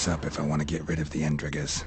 this up if I want to get rid of the Endriggers.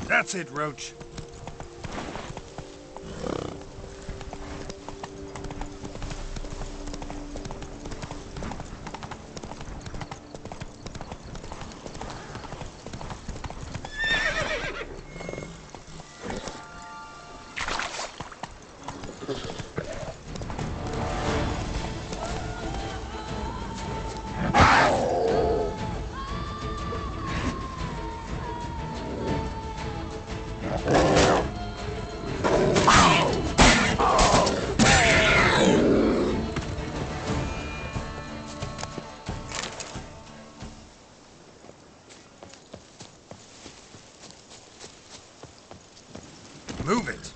That's it, Roach. Move it!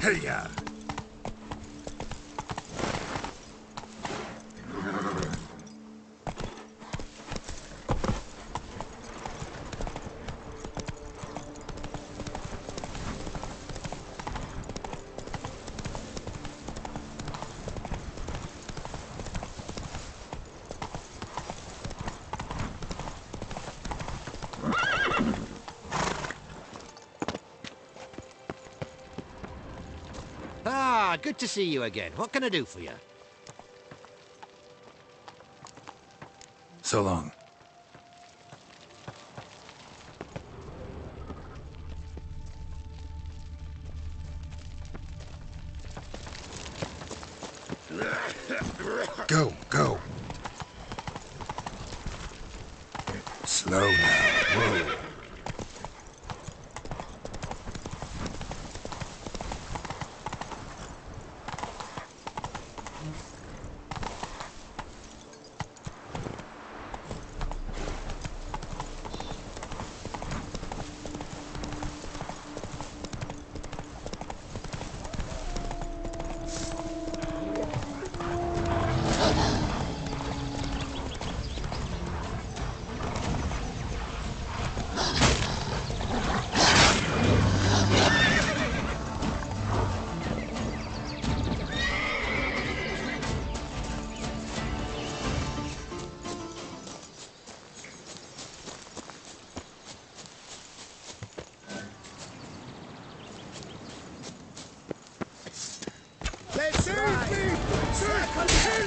Hey-ya! Ah, good to see you again. What can I do for you? So long. Go, go. Slow now. Whoa.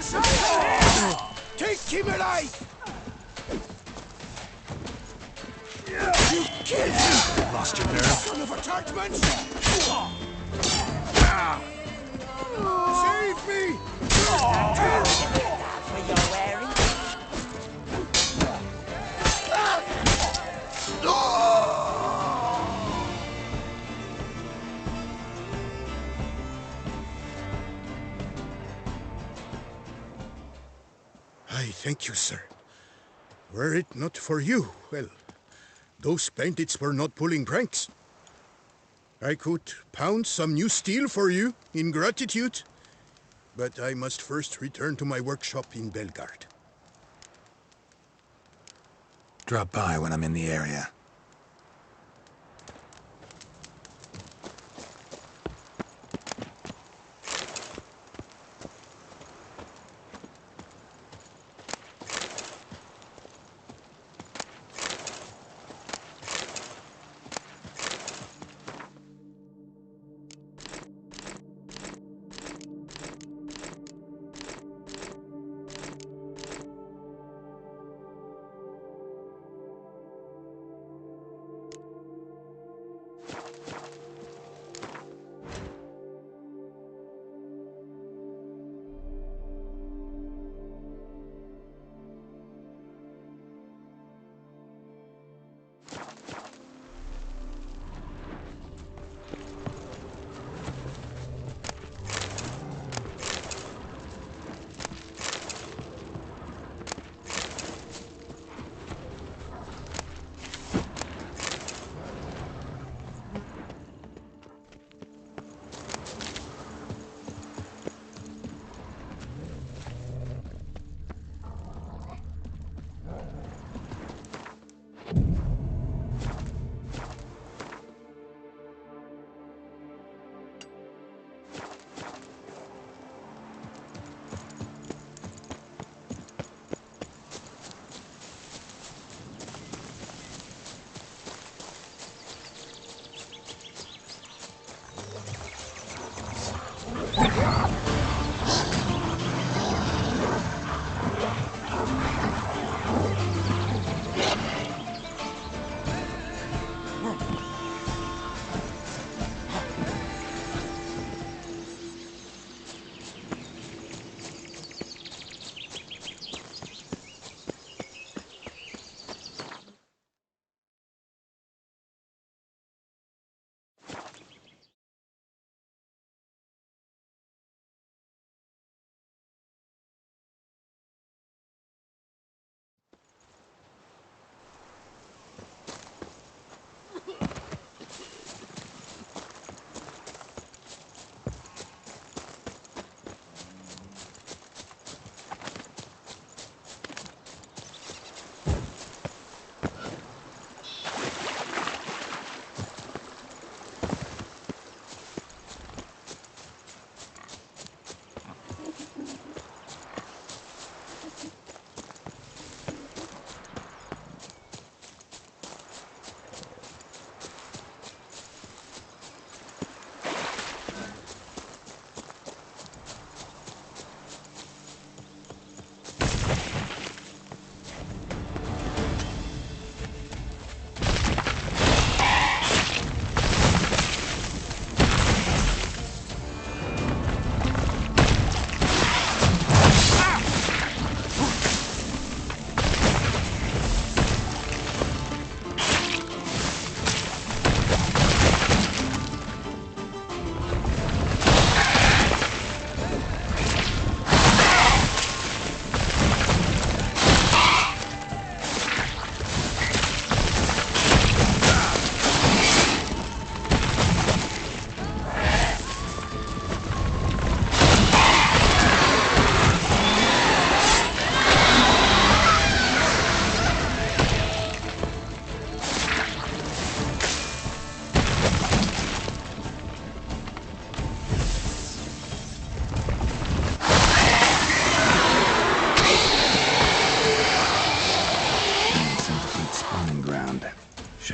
Save me! Take him alive! You killed him! Lost your nerve? Son of a churchman! Save me! For your wearing. I thank you, sir. Were it not for you, well, those bandits were not pulling pranks. I could pound some new steel for you in gratitude, but I must first return to my workshop in Belgard. Drop by when I'm in the area.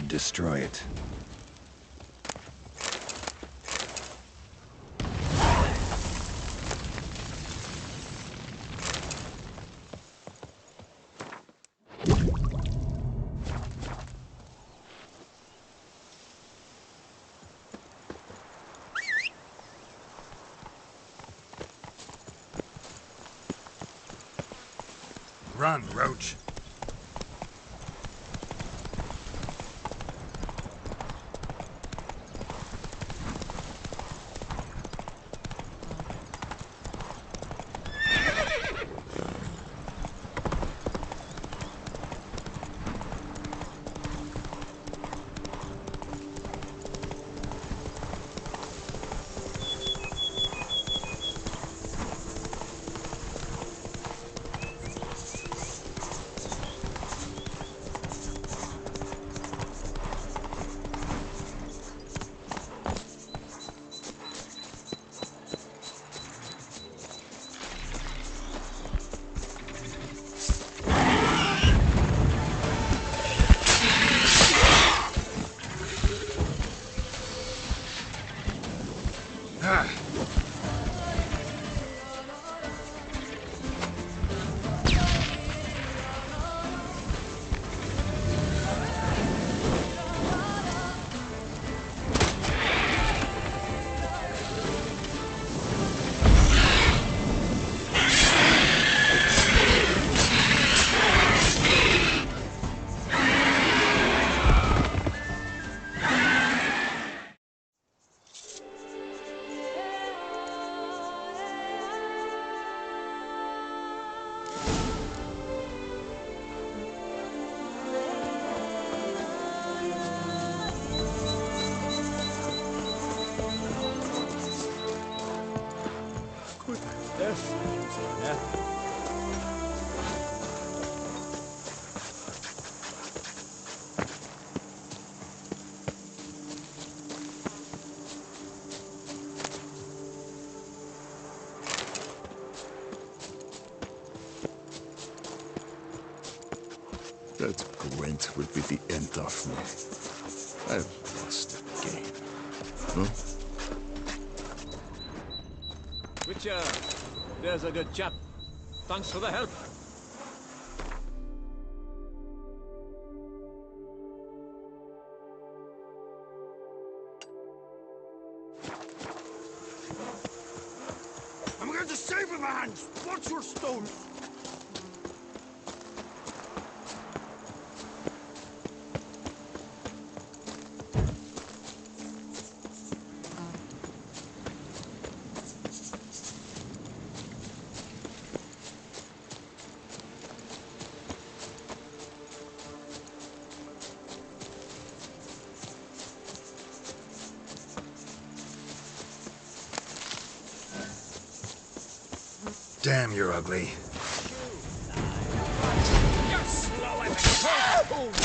Destroy it. Run, Roach. That Gwent will be the end of me. I've lost the game. Huh? Witcher, there's a good chap. Thanks for the help. I'm going to save him, hands! Watch your stone! Damn, you're ugly. You're slow as a cold.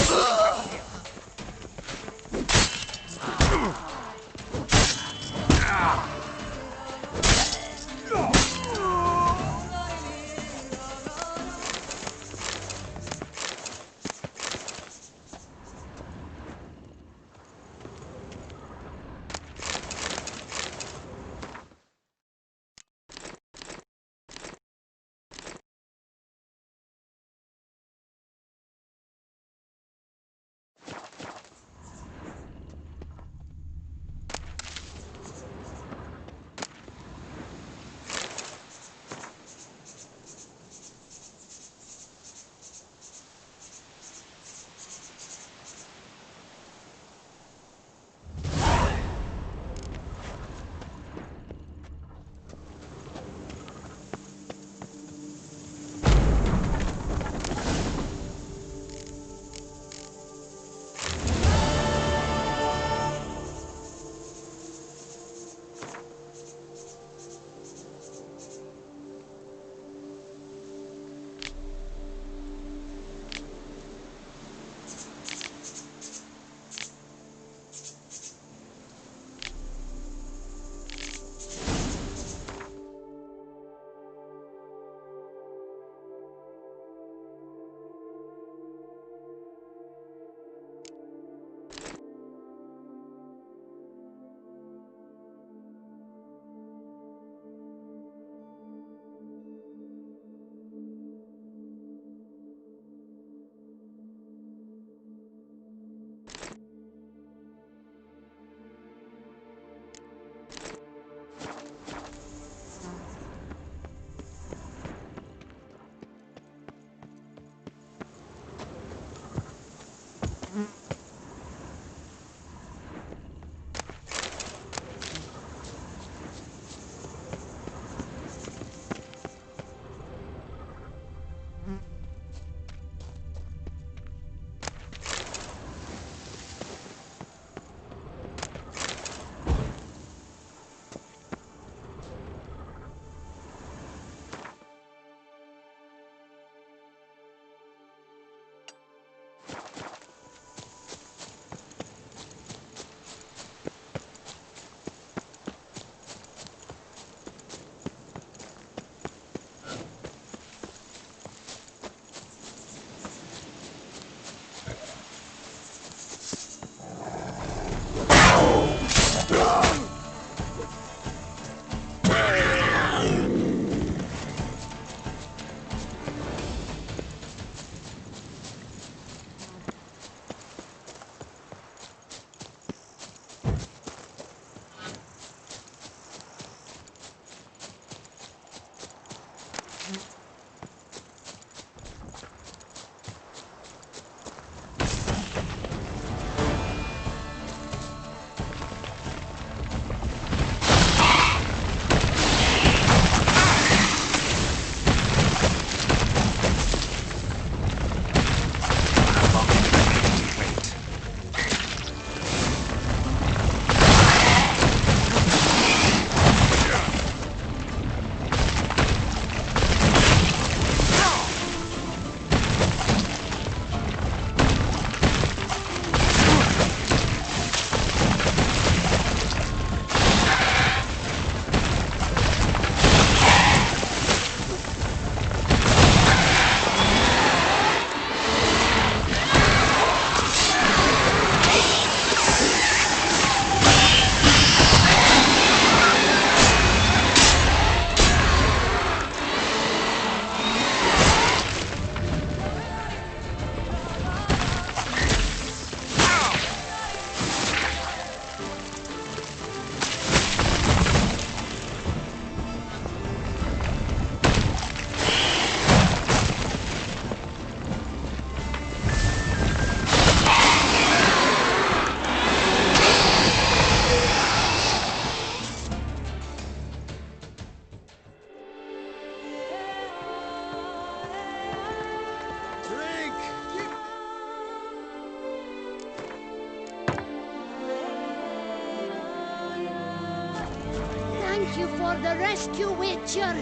Thank you for the rescue, Witcher.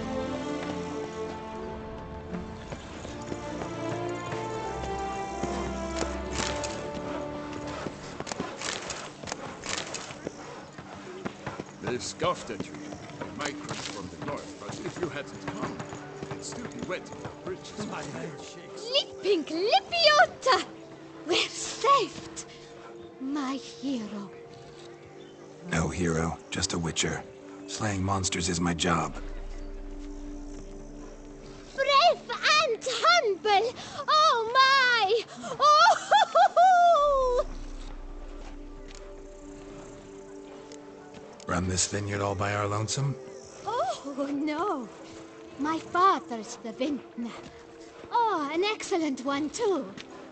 They scoffed at you. Migrants from the north, but if you hadn't come, they'd still be wetting your bridges. My hand shakes. Lippink Lipiota! We're saved! My hero. No hero, just a witcher. Slaying monsters is my job. Brave and humble! Oh my! Oh! Run this vineyard all by our lonesome? Oh no! My father's the vintner. Oh, an excellent one too.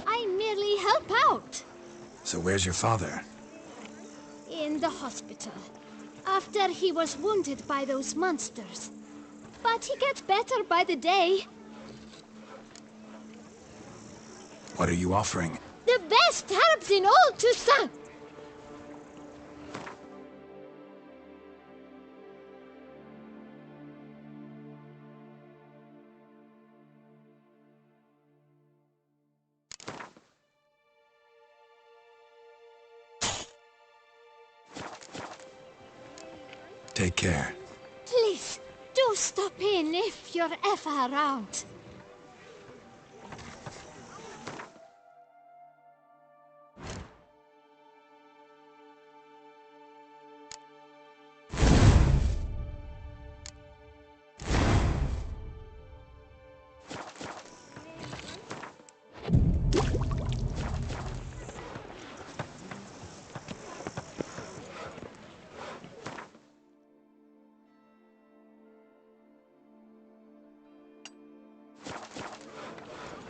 I merely help out. So where's your father? In the hospital. After he was wounded by those monsters. But he gets better by the day. What are you offering? The best herbs in all Toussaint! Take care. Please, do stop in if you're ever around.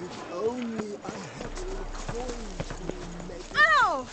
If only I had a coin to make. Ow!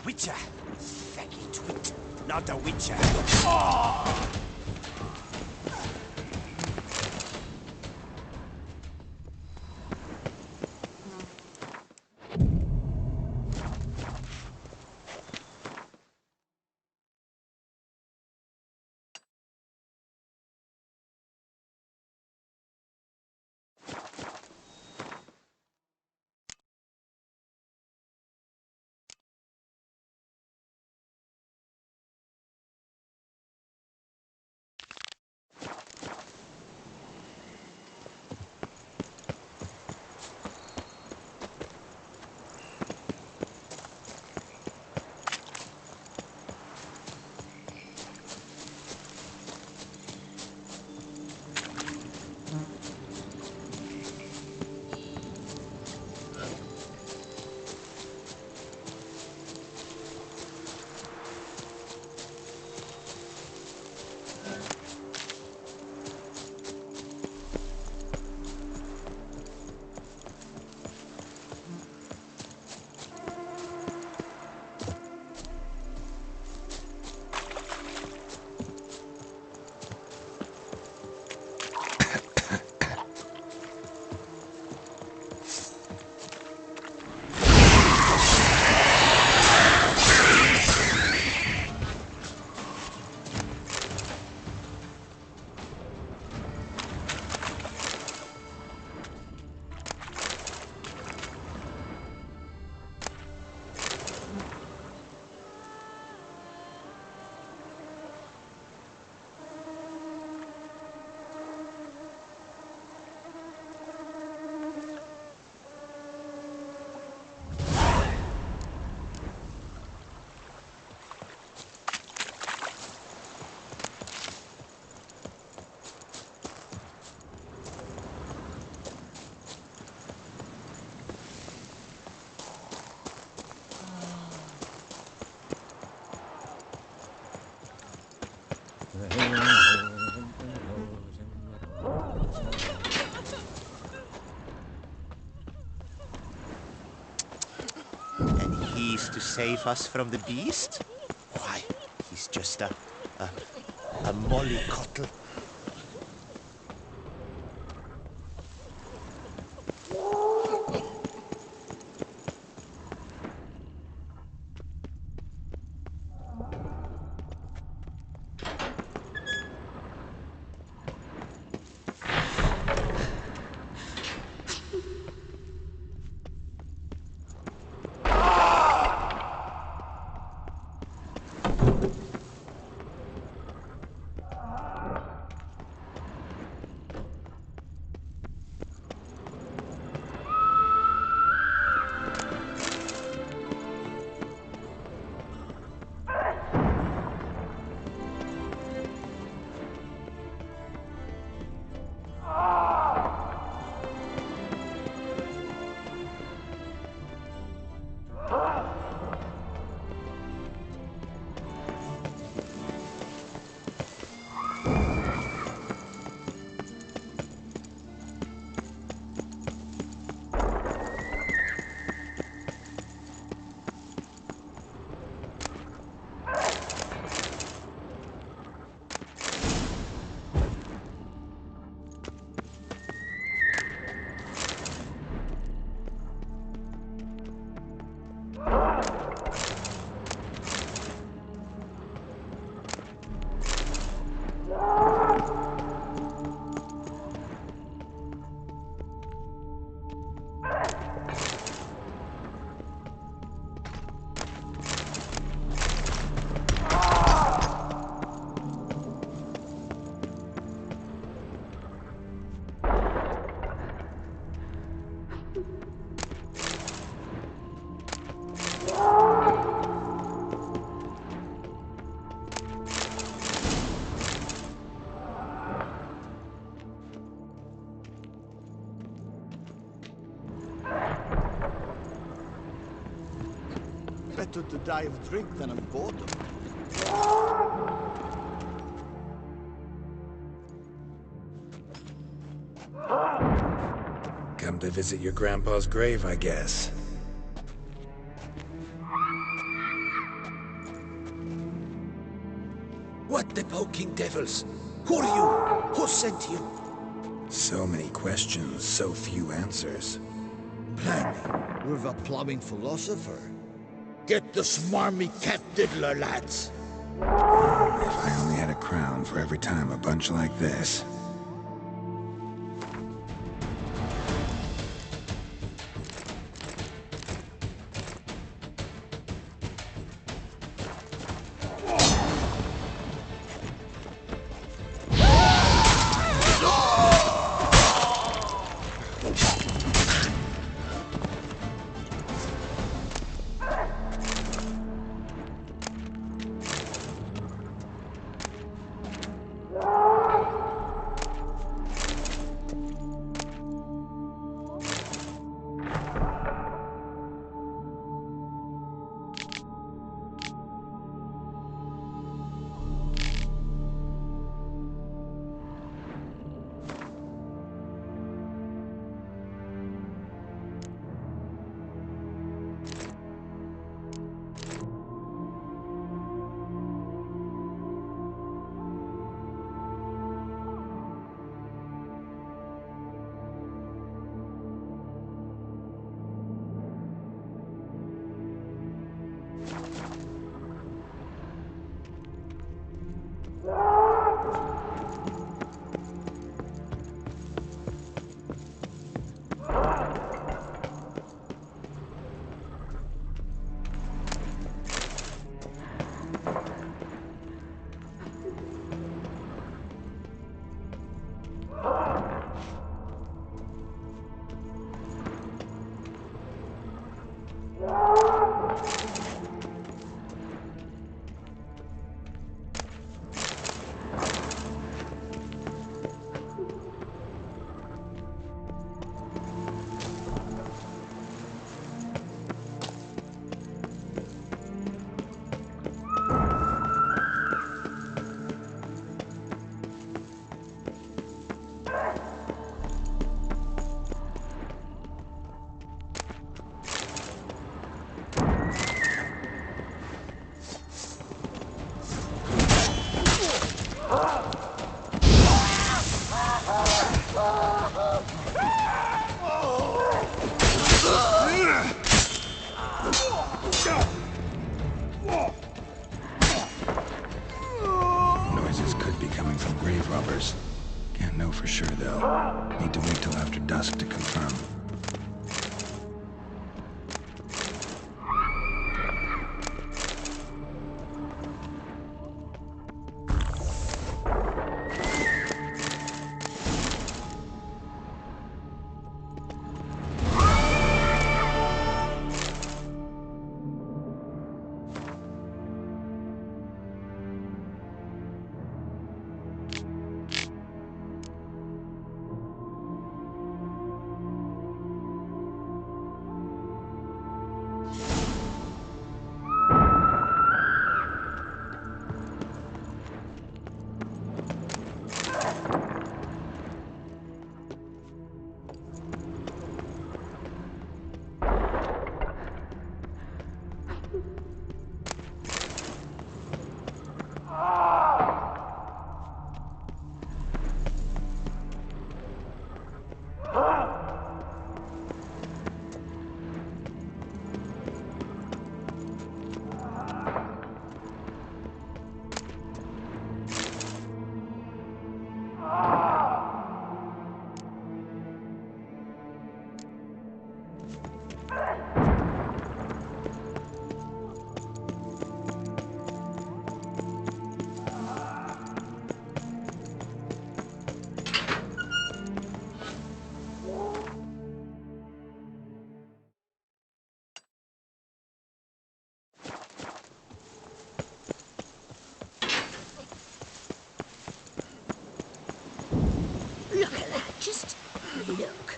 Witcher! Faggy twit. Not a witcher. Oh! pleased to save us from the beast? Why, he's just a mollycoddle. Better to die of drink than of boredom. Come to visit your grandpa's grave, I guess. What the poking devils? Who are you? Who sent you? So many questions, so few answers. Blimey, With a plumbing philosopher. get the smarmy cat diddler, lads. If I only had a crown for every time a bunch like this. after dusk to confirm. Look at that, just look.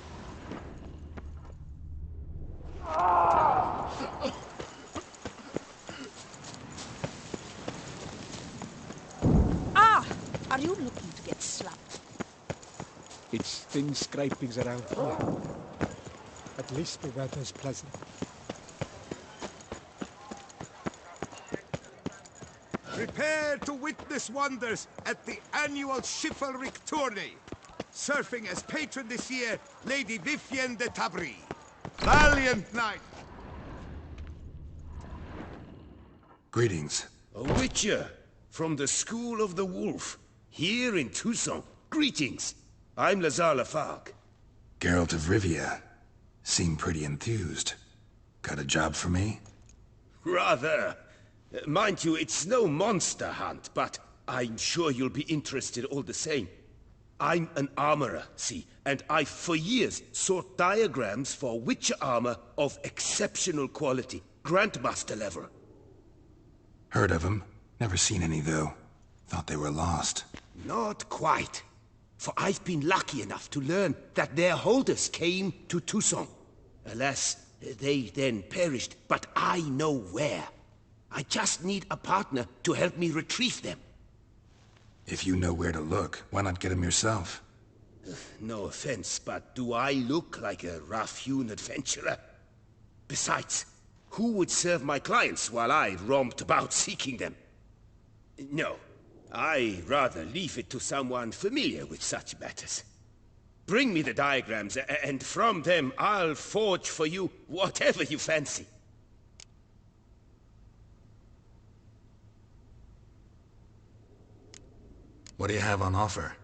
Ah! Are you looking to get slapped? It's thin scrapings around here. At least the weather's pleasant. Prepare to witness wonders at the annual chivalric tourney. Surfing as patron this year, Lady Vivienne de Tabry. Valiant knight! Greetings. A witcher from the School of the Wolf, here in Tucson. Greetings. I'm Lazar Lafargue. Geralt of Rivia. Seem pretty enthused. Got a job for me? Rather. Mind you, it's no monster hunt, but I'm sure you'll be interested all the same. I'm an armorer, see, and I've for years sought diagrams for witcher armor of exceptional quality. Grandmaster level. Heard of them. Never seen any, though. Thought they were lost. Not quite. For I've been lucky enough to learn that their holders came to Tucson. Alas, they then perished, but I know where. I just need a partner to help me retrieve them. If you know where to look, why not get them yourself? No offense, but do I look like a rough-hewn adventurer? Besides, who would serve my clients while I romped about seeking them? No, I rather leave it to someone familiar with such matters. Bring me the diagrams, and from them I'll forge for you whatever you fancy. What do you have on offer?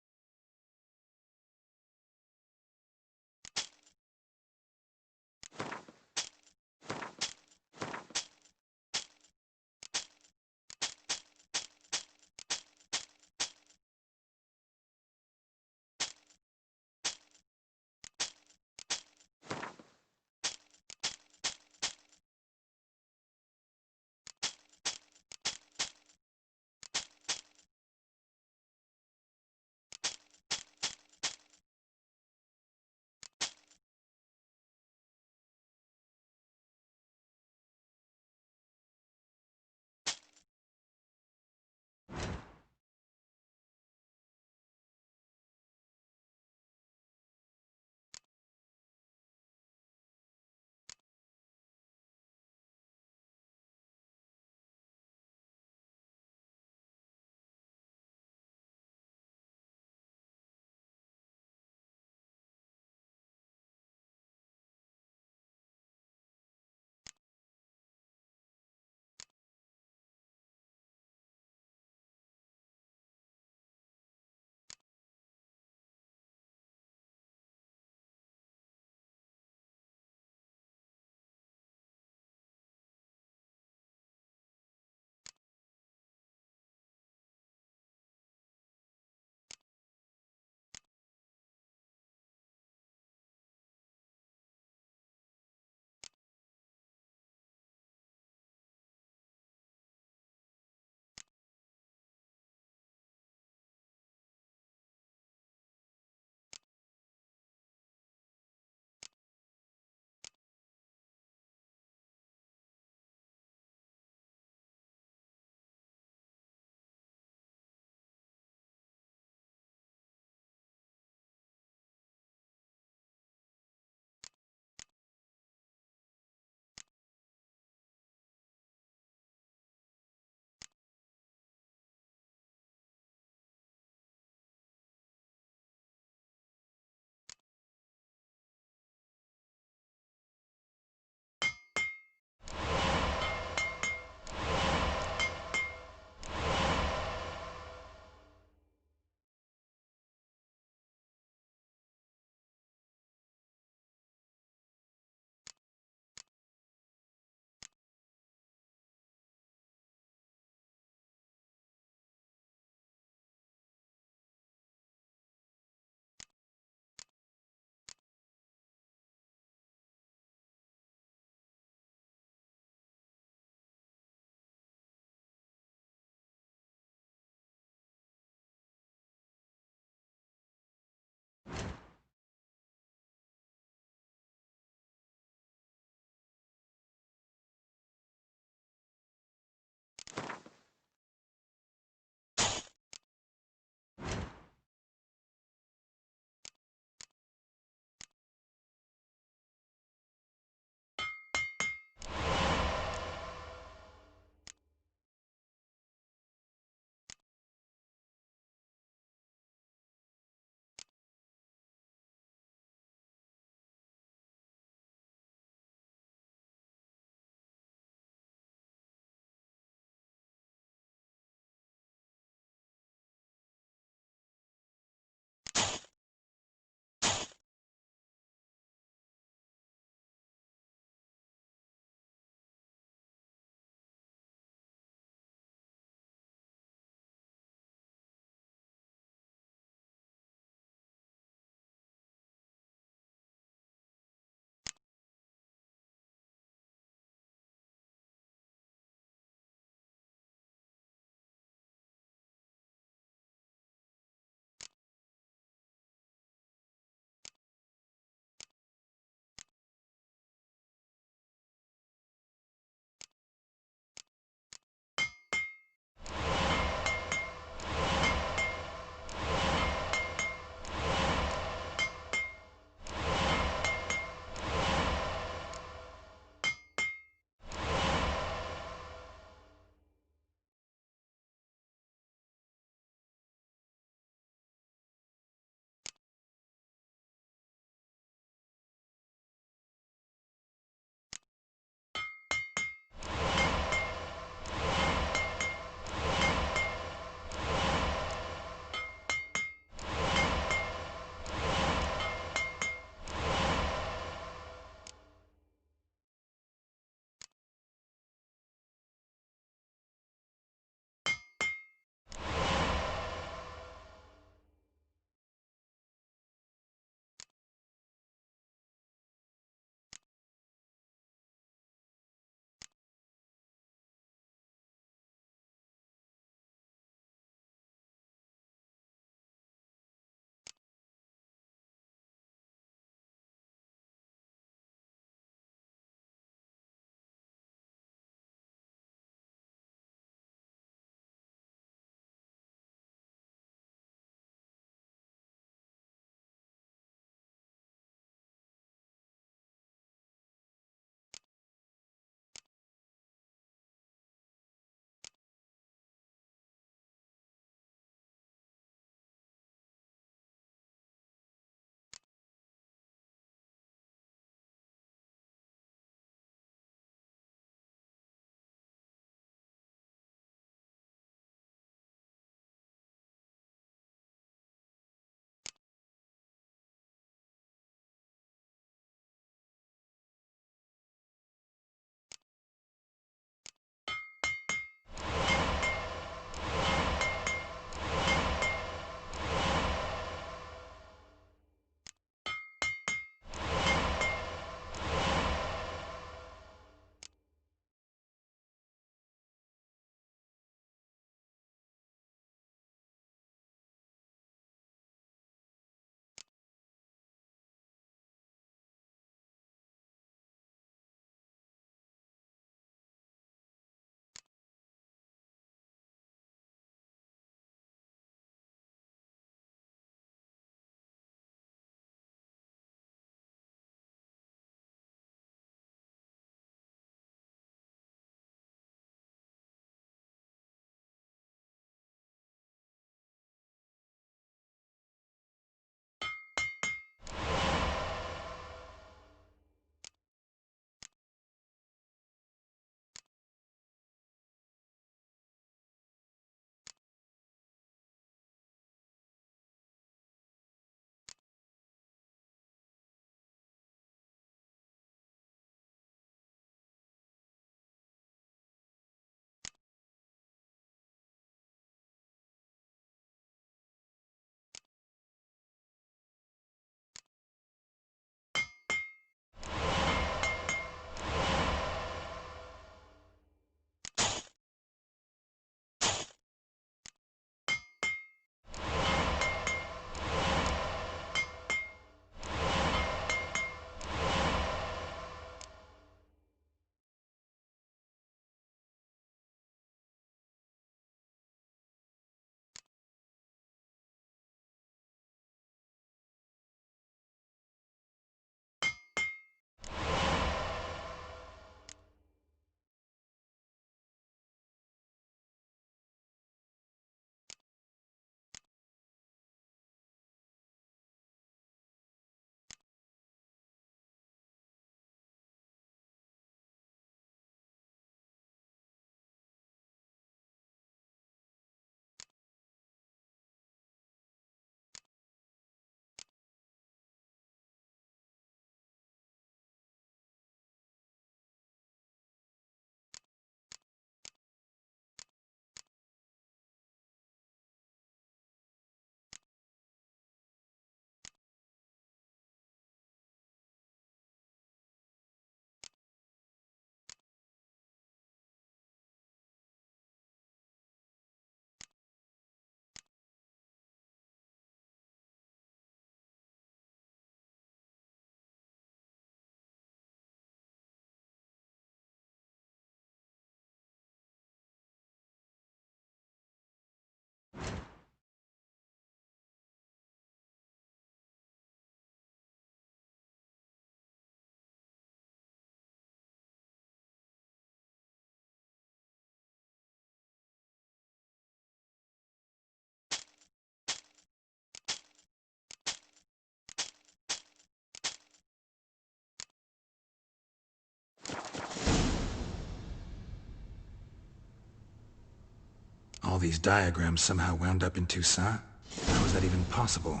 these diagrams somehow wound up in Toussaint? How is that even possible?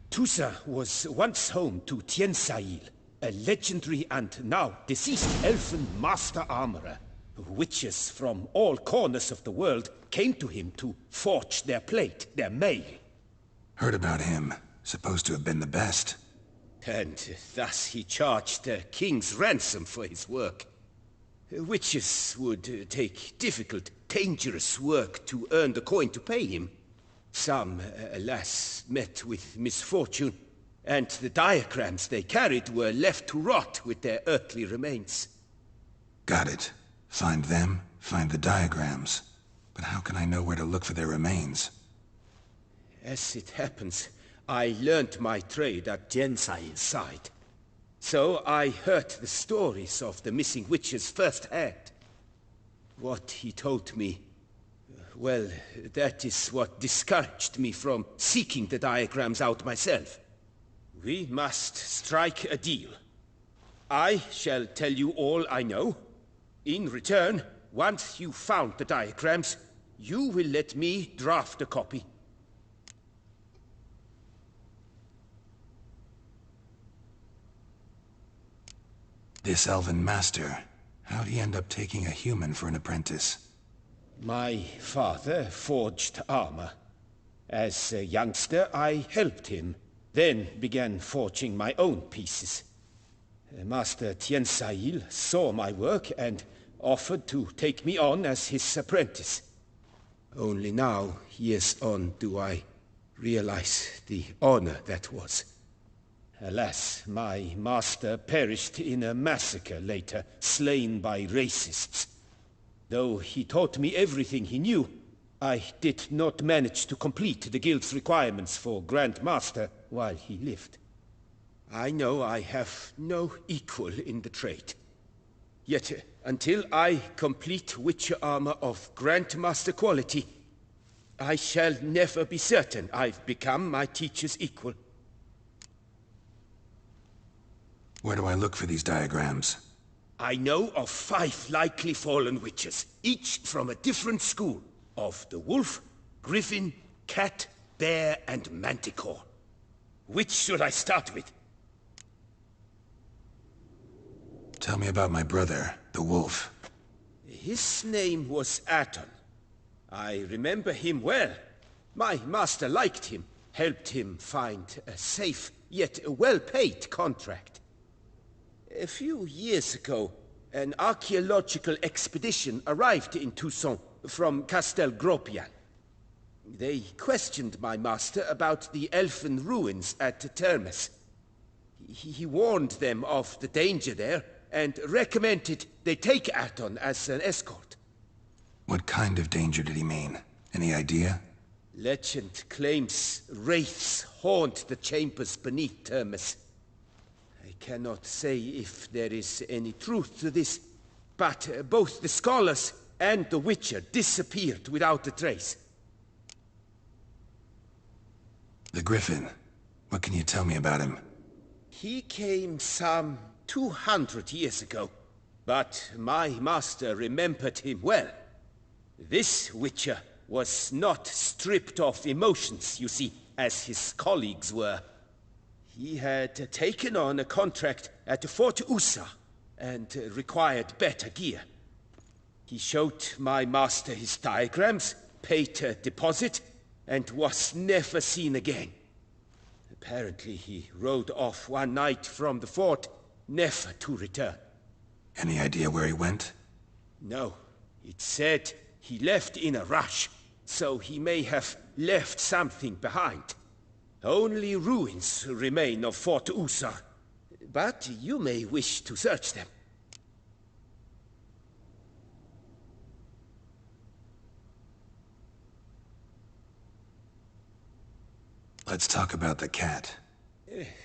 Toussaint was once home to Tiensail, a legendary and now deceased elfin master armorer. Witches from all corners of the world came to him to forge their plate, their mail. Heard about him. Supposed to have been the best. And thus he charged the king's ransom for his work. Witches would take difficult, dangerous work to earn the coin to pay him. Some, alas, met with misfortune, and the diagrams they carried were left to rot with their earthly remains. Got it. Find them, find the diagrams. But how can I know where to look for their remains? As it happens, I learned my trade at Jensail's side. So I heard the stories of the missing witches firsthand. What he told me, well, that is what discouraged me from seeking the diagrams out myself. We must strike a deal. I shall tell you all I know. In return, once you found the diagrams, you will let me draft a copy. This elven master, how'd he end up taking a human for an apprentice? My father forged armor. As a youngster, I helped him, then began forging my own pieces. Master Tiensail saw my work and offered to take me on as his apprentice. Only now, years on, do I realize the honor that was. Alas, my master perished in a massacre later, slain by racists. Though he taught me everything he knew, I did not manage to complete the guild's requirements for Grand Master while he lived. I know I have no equal in the trade. Yet, until I complete Witcher armor of Grandmaster quality, I shall never be certain I've become my teacher's equal. Where do I look for these diagrams? I know of 5 likely fallen witches, each from a different school, of the wolf, griffin, cat, bear, and manticore. Which should I start with? Tell me about my brother, the wolf. His name was Aton. I remember him well. My master liked him, helped him find a safe, yet well-paid contract. A few years ago, an archaeological expedition arrived in Toussaint from Castel Gropian. They questioned my master about the elfin ruins at Termes. He warned them of the danger there and recommended they take Aton as an escort. What kind of danger did he mean? Any idea? Legend claims wraiths haunt the chambers beneath Termes. I cannot say if there is any truth to this, but both the scholars and the Witcher disappeared without a trace. The Griffin. What can you tell me about him? He came some 200 years ago, but my master remembered him well. This Witcher was not stripped of emotions, you see, as his colleagues were. He had taken on a contract at Fort Usa and required better gear. He showed my master his diagrams, paid a deposit, and was never seen again. Apparently he rode off one night from the fort, never to return. Any idea where he went? No. It said he left in a rush, so he may have left something behind. Only ruins remain of Fort Usa, but you may wish to search them. Let's talk about the cat.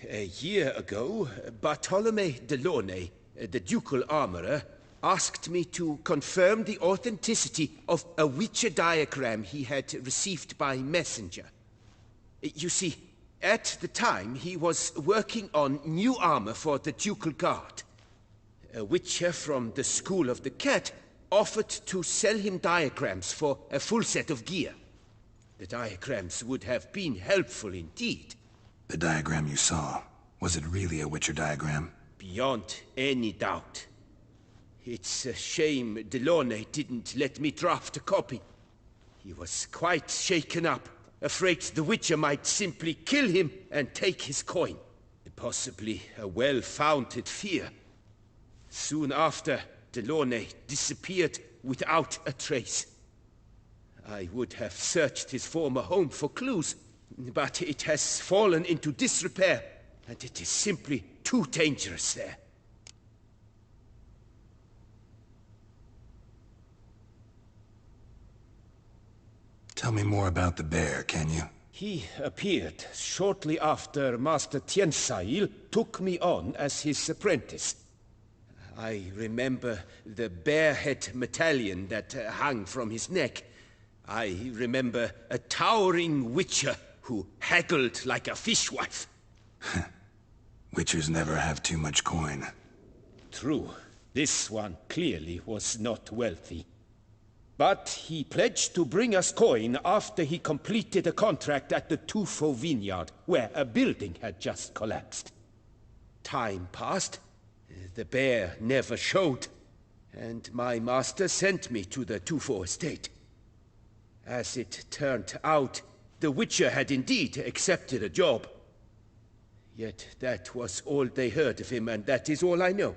A year ago, Bartolome de Launay, the ducal armorer, asked me to confirm the authenticity of a Witcher diagram he had received by messenger. You see, at the time he was working on new armor for the ducal guard. A Witcher from the School of the Cat offered to sell him diagrams for a full set of gear. The diagrams would have been helpful indeed. The diagram you saw, was it really a Witcher diagram? Beyond any doubt. It's a shame Delaunay didn't let me draft a copy. He was quite shaken up, afraid the Witcher might simply kill him and take his coin. Possibly a well-founded fear. Soon after, Delaunay disappeared without a trace. I would have searched his former home for clues, but it has fallen into disrepair, and it is simply too dangerous there. Tell me more about the bear, can you? He appeared shortly after Master Tiensail took me on as his apprentice. I remember the bear-head medallion that hung from his neck. I remember a towering witcher who haggled like a fishwife. Witchers never have too much coin. True. This one clearly was not wealthy. But he pledged to bring us coin after he completed a contract at the Tufo vineyard, where a building had just collapsed. Time passed. The bear never showed, and my master sent me to the Tufo estate. As it turned out, the Witcher had indeed accepted a job. Yet that was all they heard of him, and that is all I know.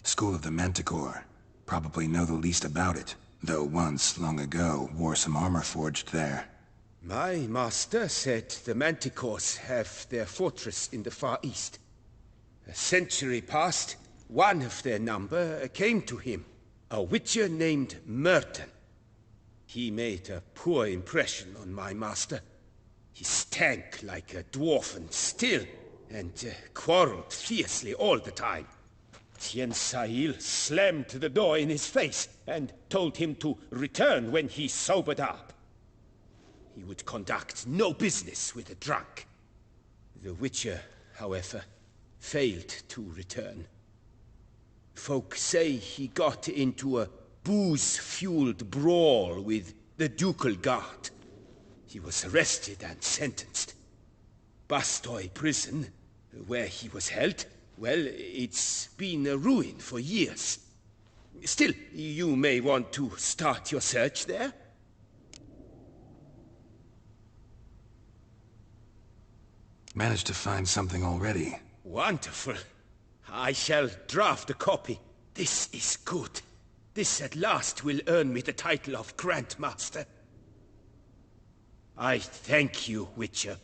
School of the Manticore. Probably know the least about it, though once, long ago, wore some armor forged there. My master said the Manticores have their fortress in the Far East. A century past, one of their number came to him, a witcher named Merton. He made a poor impression on my master. He stank like a dwarfen still, and quarreled fiercely all the time. Tiensail slammed the door in his face and told him to return when he sobered up. He would conduct no business with a drunk. The Witcher, however, failed to return. Folk say he got into a booze-fueled brawl with the Ducal Guard. He was arrested and sentenced. Bastoy prison, where he was held, well, it's been a ruin for years. Still, you may want to start your search there. Managed to find something already. Wonderful. I shall draft a copy. This is good. This at last will earn me the title of Grand Master. I thank you, Witcher.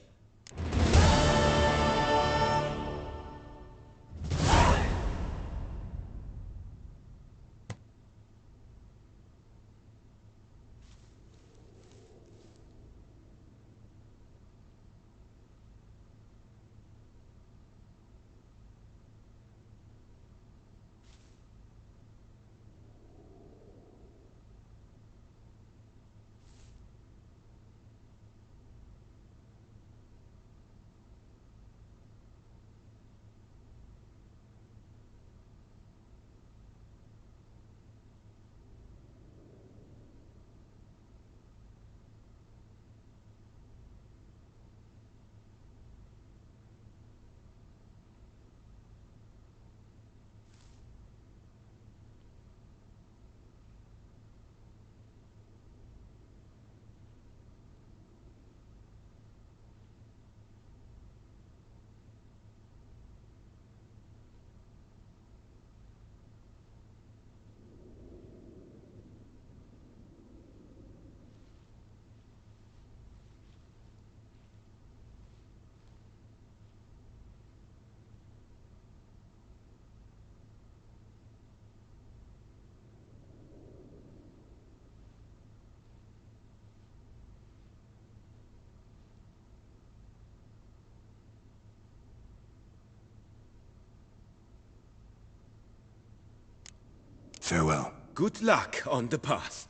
Farewell. Good luck on the path.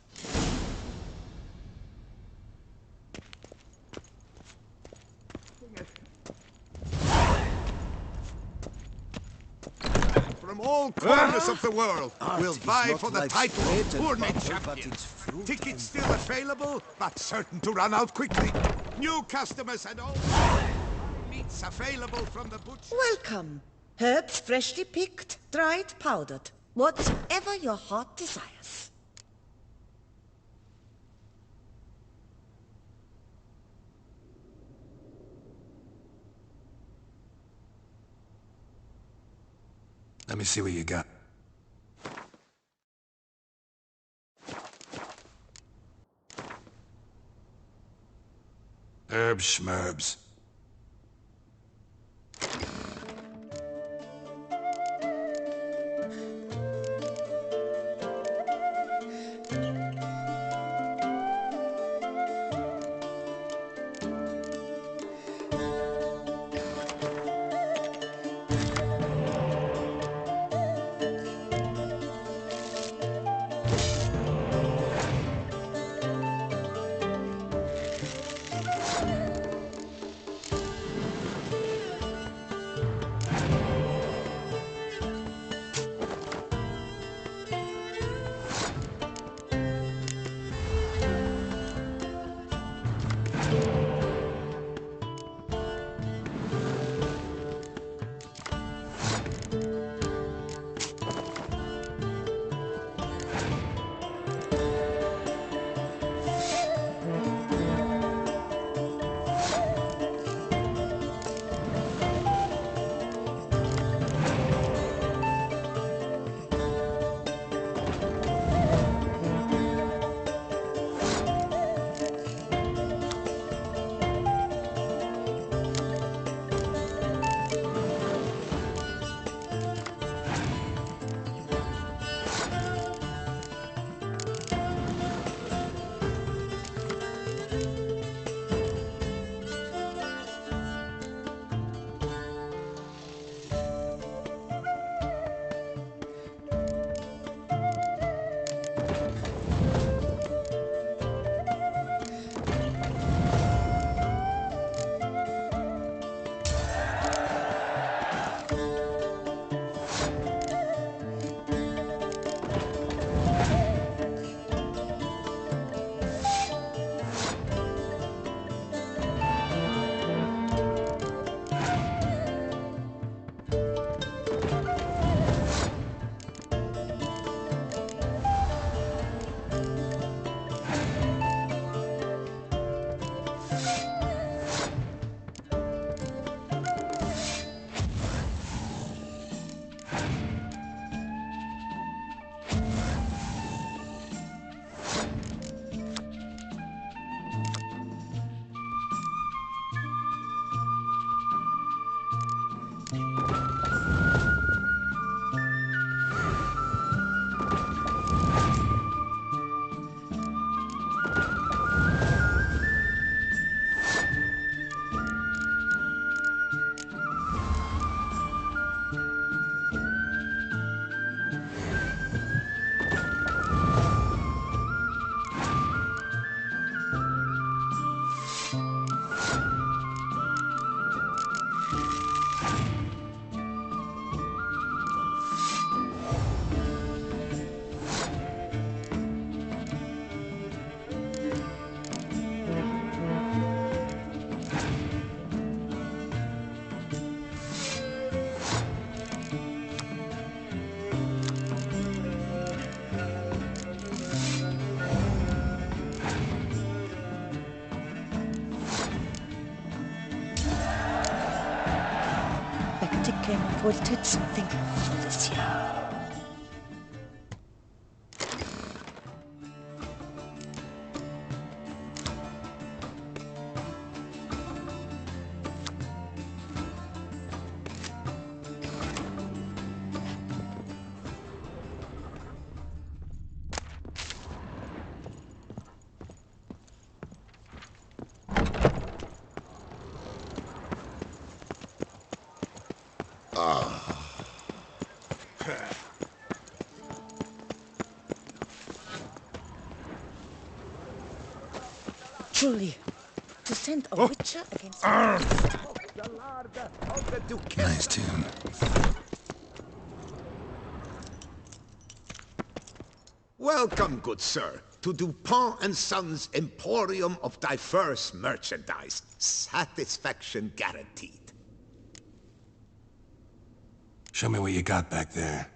From all corners of the world will is vie not for the like title bread of and tournament butter, but champion. it's fruit Tickets still available, but certain to run out quickly. New customers and all meats available from the butcher. Welcome. Herbs freshly picked, dried, powdered. Whatever your heart desires. Let me see what you got. Herbs schmerbs. Came up with something for this year. Truly, to send a witcher against Nice tune. Welcome, good sir, to Dupont and Sons Emporium of Diverse Merchandise. Satisfaction guaranteed. Show me what you got back there.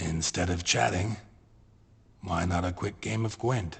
Instead of chatting, why not a quick game of Gwent?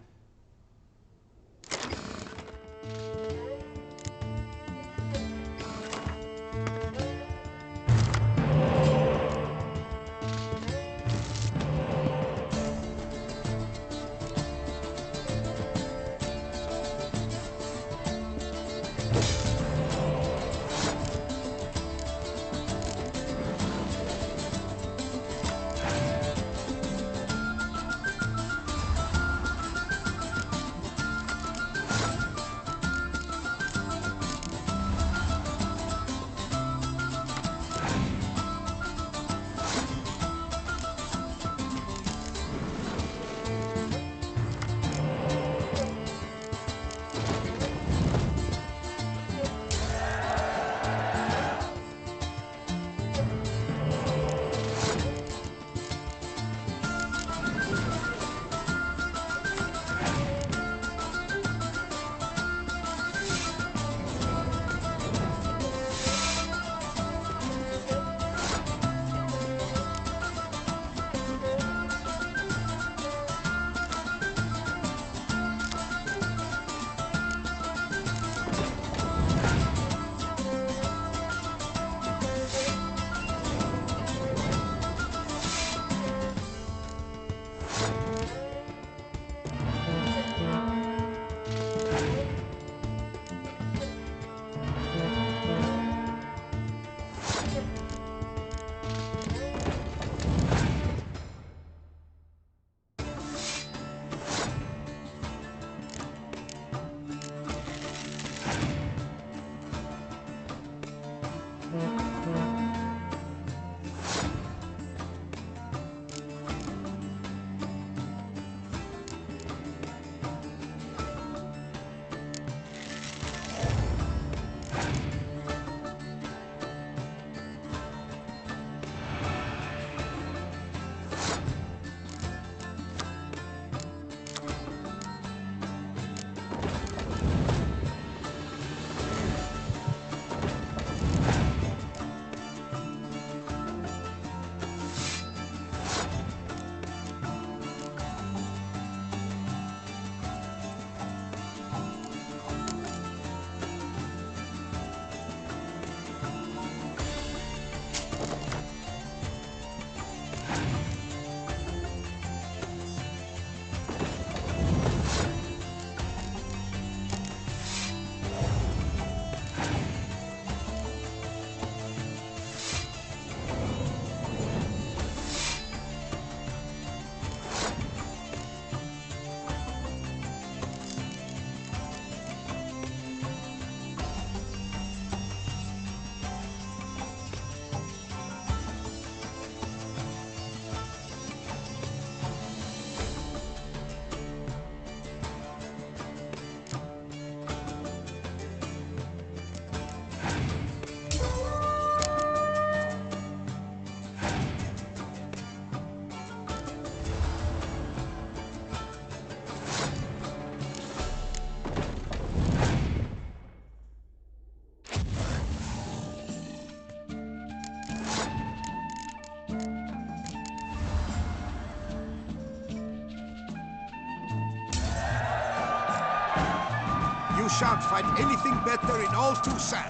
you shan't find anything better in all Tucson.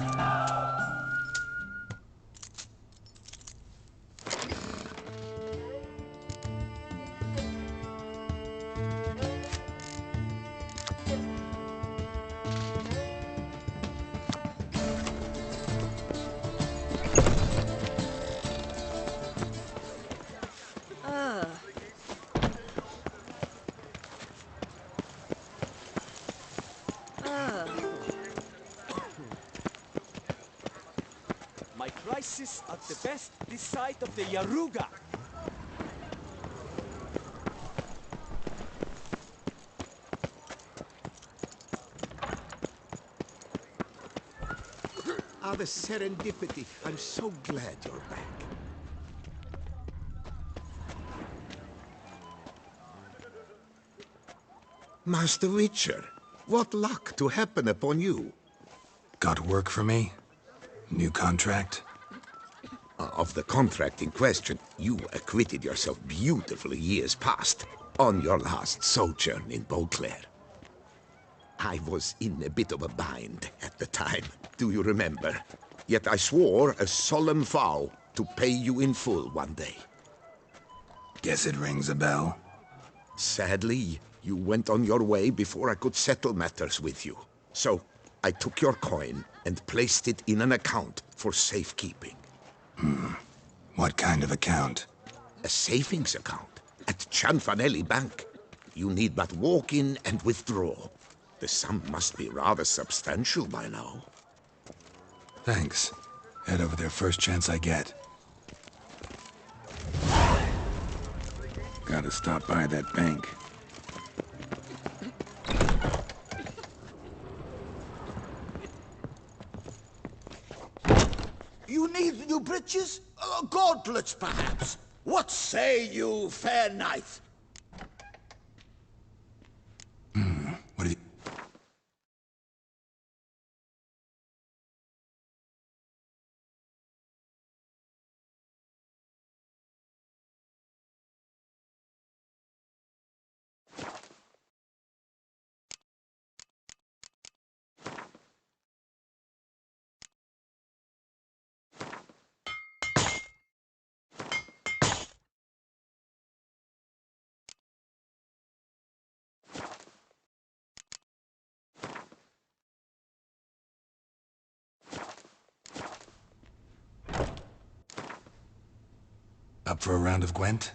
My crisis at the best this side of the Yaruga. Ah, the serendipity. I'm so glad you're back. Master Witcher, what luck to happen upon you. Got work for me? New contract? Of the contract in question, you acquitted yourself beautifully years past, on your last sojourn in Beauclair. I was in a bit of a bind at the time, do you remember? Yet I swore a solemn vow to pay you in full one day. Guess it rings a bell. Sadly, you went on your way before I could settle matters with you. So, I took your coin and placed it in an account for safekeeping. What kind of account? A savings account at Cianfanelli Bank. You need but walk in and withdraw. The sum must be rather substantial by now. Thanks. Head over there first chance I get. Gotta stop by that bank. You need new breeches? Gauntlets, perhaps? What say you, fair knight? What do you... Up for a round of Gwent?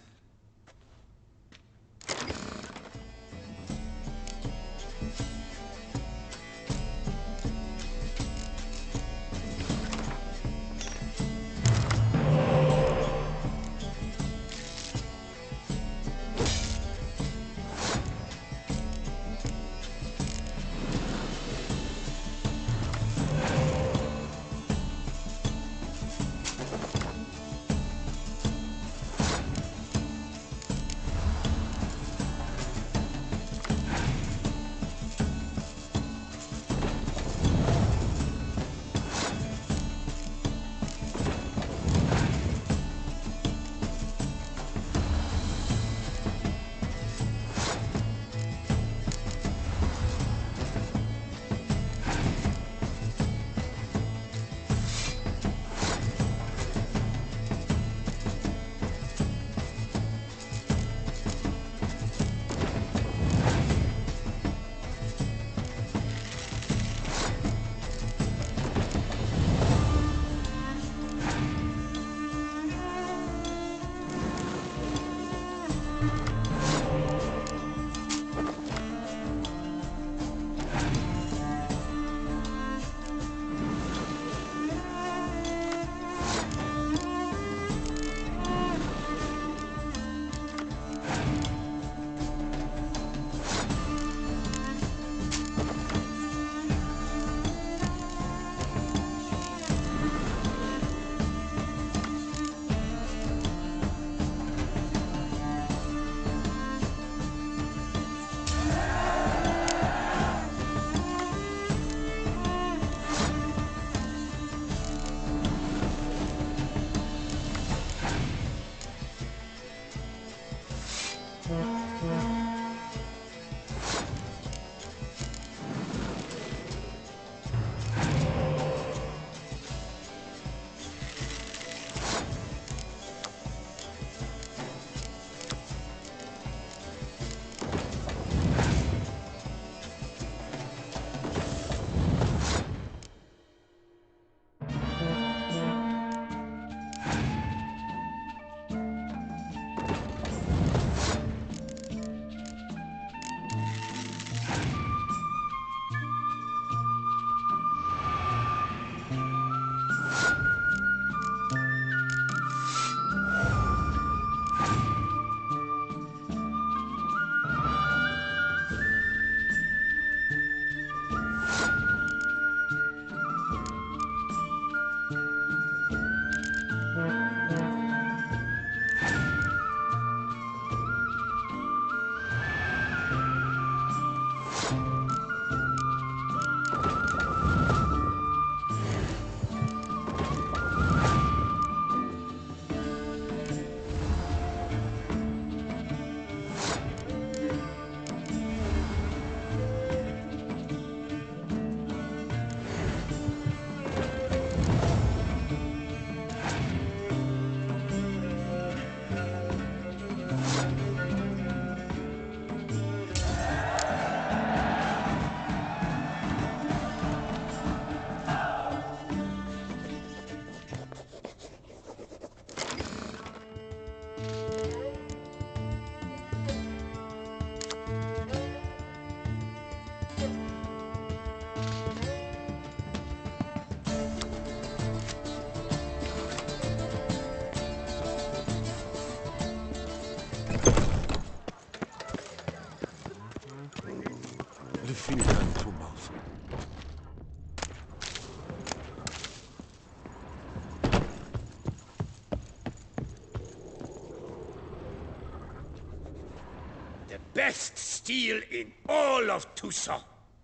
best steel in all of Tucson.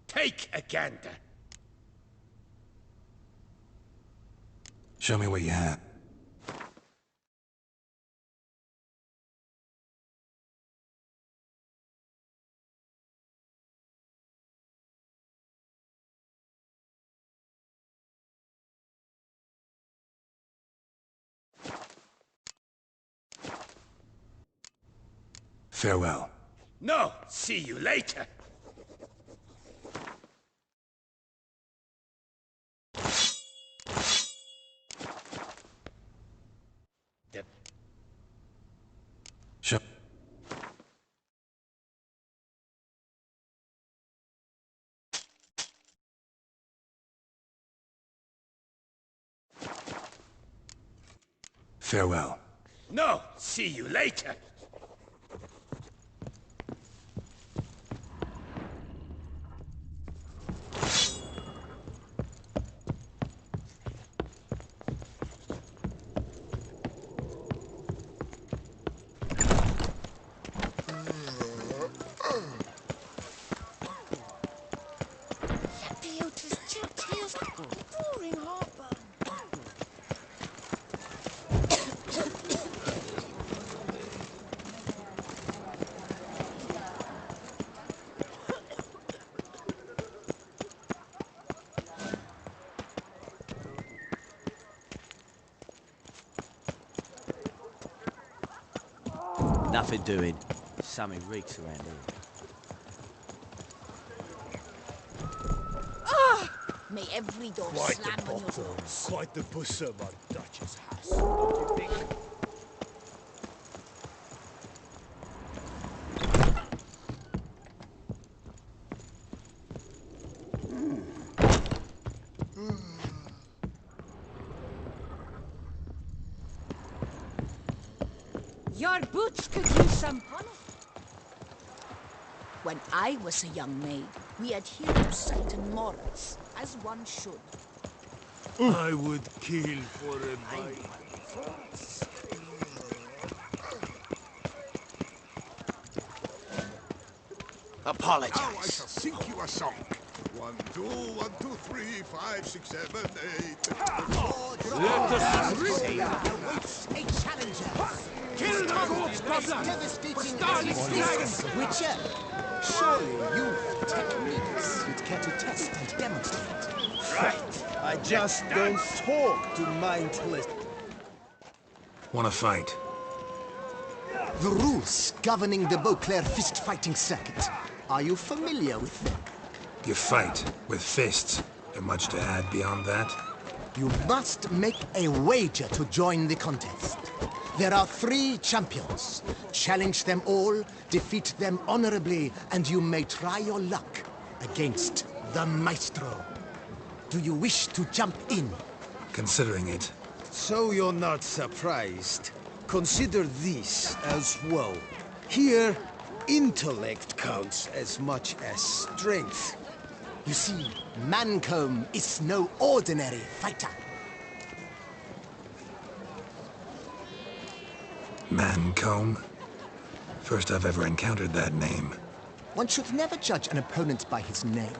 Take a gander. Show me what you have. Farewell. No, see you later. Show. Farewell. No, see you later. Nothing doing. Something reeks around here. May every door Quite slam the on your bottom, doors. quite the bosom our Duchess has, don't you think? Your boots could use some polish. When I was a young maid, we adhered to certain morals, as one should. I would kill for a bite. Apologize. Now I shall sing you a song. 1, 2, 1, 2, 3, 5, 6, 7, 8. Let us Awaits a challenger. kill the corpse gobbler! Devastating Starling as dragon! Witcher, surely you have techniques you'd care to test and demonstrate. Right. I just don't talk to mindless. Wanna fight? The rules governing the Beauclair fist-fighting circuit. Are you familiar with them? You fight with fists. There much to add beyond that? You must make a wager to join the contest. There are 3 champions. Challenge them all, defeat them honorably, and you may try your luck against the Maestro. Do you wish to jump in? Considering it. So you're not surprised. Consider this as well. Here, intellect counts as much as strength. You see, Mancomb is no ordinary fighter. Mancomb? First I've ever encountered that name. One should never judge an opponent by his name.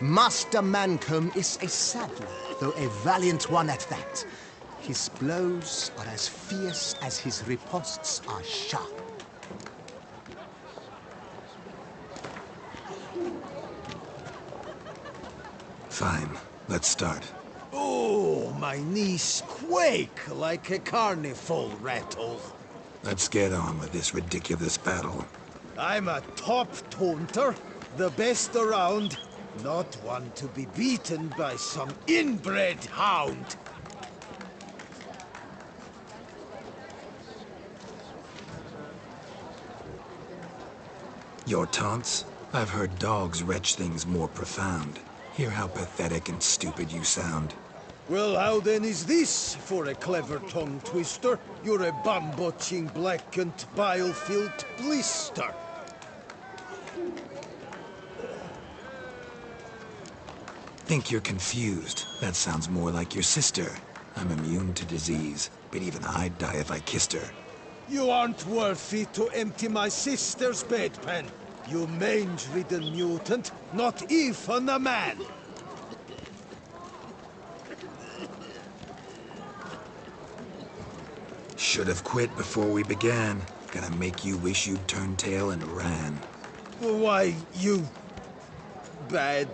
Master Mancomb is a saddler, though a valiant one at that. His blows are as fierce as his riposts are sharp. Fine, let's start. Oh, my knees quake like a carnival rattle. Let's get on with this ridiculous battle. I'm a top taunter, the best around, not one to be beaten by some inbred hound. Your taunts? I've heard dogs retch things more profound. Hear how pathetic and stupid you sound. Well, how then is this for a clever tongue twister? You're a bum-botching, blackened, bile-filled blister. Think you're confused. That sounds more like your sister. I'm immune to disease, but even I'd die if I kissed her. You aren't worthy to empty my sister's bedpan. You mange-ridden mutant, not even a man. Should have quit before we began. Gonna make you wish you'd turned tail and ran. Why, you... bad...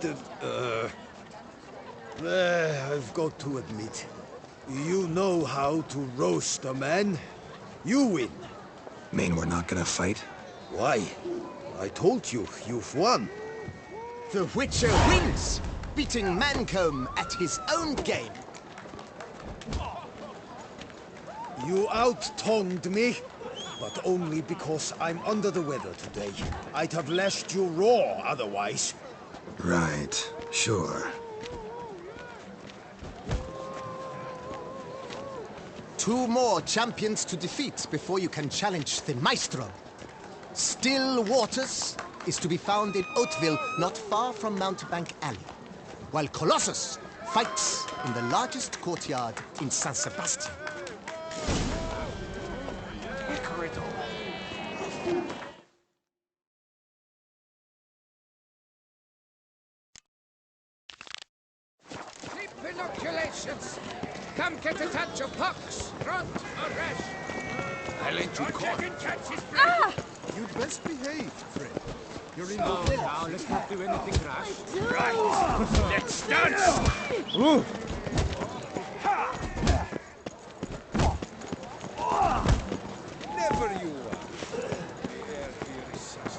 I've got to admit, you know how to roast a man. You win. Mean we're not gonna fight? Why? I told you, you've won. The Witcher wins, beating Mancomb at his own game. You out-tongued me, but only because I'm under the weather today. I'd have lashed you raw otherwise. Right, sure. Two more champions to defeat before you can challenge the Maestro. Still Waters is to be found in Oatville, not far from Mountebank Alley, while Colossus fights in the largest courtyard in San Sebastian. Cheap inoculations! Come get a touch of pox, rot, or rash. I'll let you call. You'd best behave, Fred. You're in Oh, the... now let's not do anything rash. Right, let's dance! Ooh. Never you are. Here is such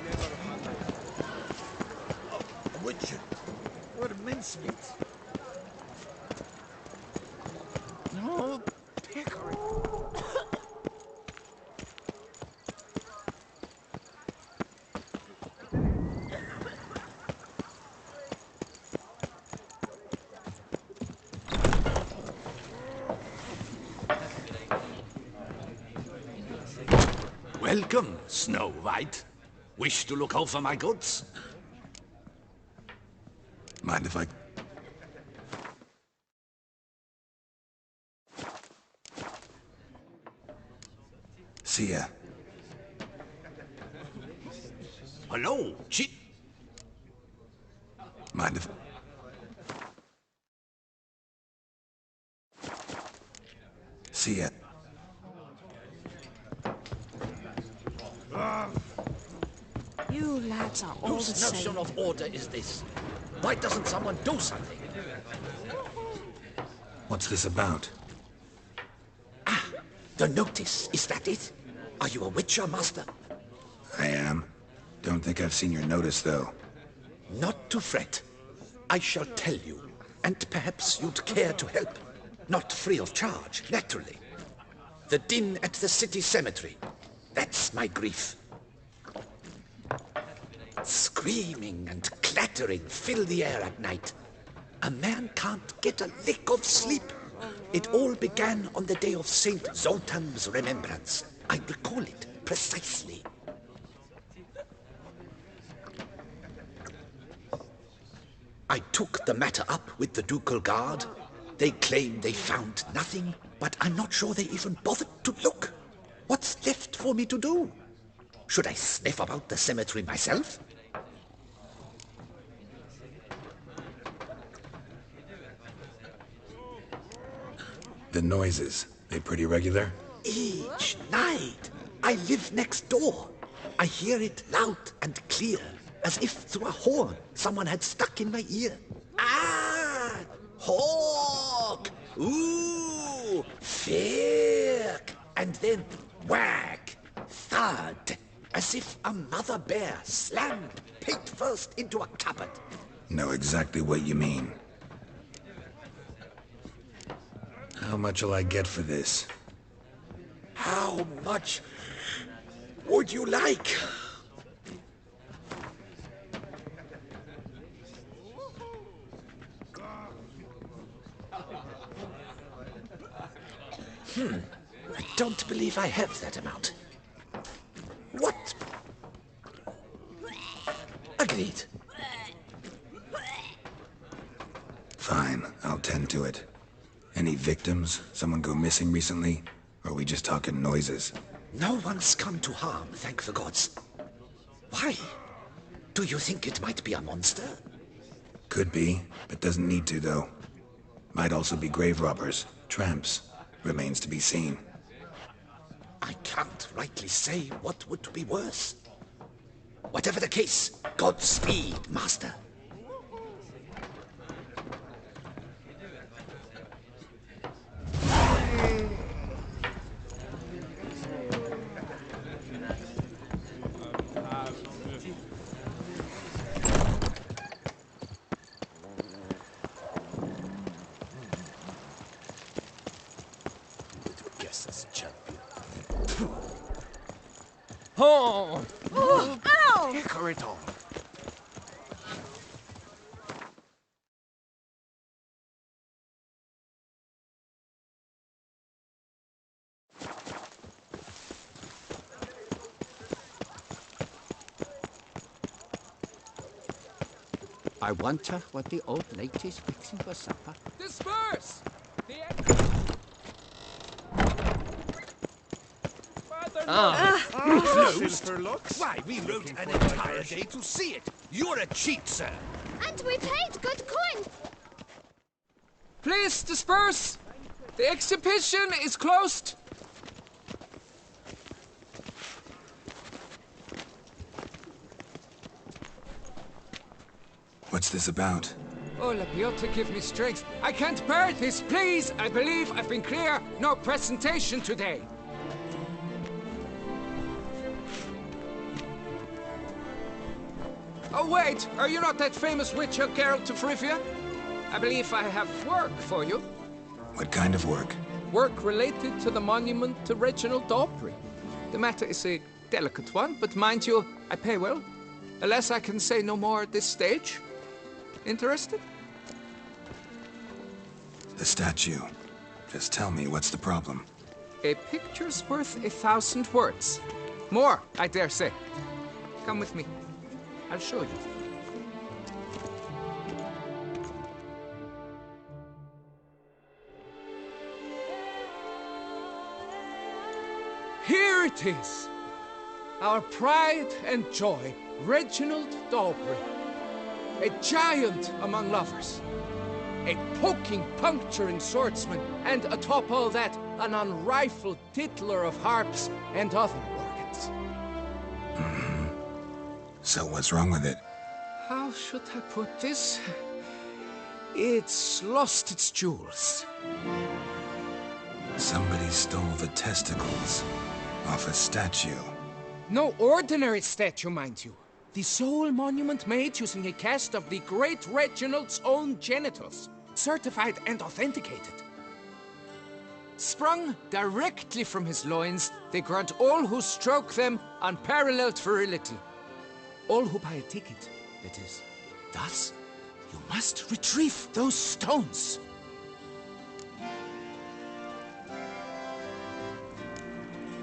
never hungry. Witcher, or mincemeat. No, peccary. Welcome, Snow White. Wish to look over my goods? Mind if I... See ya. Hello, Mind if... See ya. You lads are all the Whose notion same. of order is this? Why doesn't someone do something? What's this about? The notice, is that it? Are you a Witcher, Master? I am. Don't think I've seen your notice, though. Not to fret. I shall tell you, and perhaps you'd care to help. Not free of charge, naturally. The din at the city cemetery. That's my grief. Screaming and clattering fill the air at night. A man can't get a lick of sleep. It all began on the day of Saint Zoltan's remembrance. I recall it precisely. I took the matter up with the Ducal Guard. They claim they found nothing, but I'm not sure they even bothered to look. What's left for me to do? Should I sniff about the cemetery myself? The noises, they pretty regular? Each night. I live next door. I hear it loud and clear, as if through a horn someone had stuck in my ear. Ah! Hawk! Ooh! Firk! And then whack! Thud! As if a mother bear slammed pate first into a cupboard. Know exactly what you mean. How much will I get for this? How much would you like? I don't believe I have that amount. What? Agreed. Fine, I'll tend to it. Any victims? Someone go missing recently? Or are we just talking noises? No one's come to harm, thank the gods. Why? Do you think it might be a monster? Could be, but doesn't need to, though. Might also be grave robbers, tramps. Remains to be seen. I can't rightly say what would be worse. Whatever the case, Godspeed, Master. Oh! Oh! Ow! Kick her it on. I wonder what the old lady's fixing for supper. Disperse! Closed? Why, we rode an entire day to see it. You're a cheat, sir. And we paid good coin. Please disperse! The exhibition is closed! What's this about? Oh, La Piotta, give me strength. I can't bear this, please! I believe I've been clear. No presentation today. Oh, wait! Are you not that famous witch, Geralt of Rivia? I believe I have work for you. What kind of work? Work related to the monument to Reginald Daubrey. The matter is a delicate one, but mind you, I pay well. Alas, I can say no more at this stage. Interested? The statue. Just tell me, what's the problem? A picture's worth 1,000 words. More, I dare say. Come with me. I'll show you. Here it is. Our pride and joy, Reginald Daubrey. A giant among lovers. A poking, puncturing swordsman, and atop all that, an unrifled tittler of harps and other organs. So what's wrong with it? How should I put this? It's lost its jewels. Somebody stole the testicles off a statue. No ordinary statue, mind you. The sole monument made using a cast of the great Reginald's own genitals, certified and authenticated. Sprung directly from his loins, they grant all who stroke them unparalleled virility. All who buy a ticket, that is. Thus, you must retrieve those stones.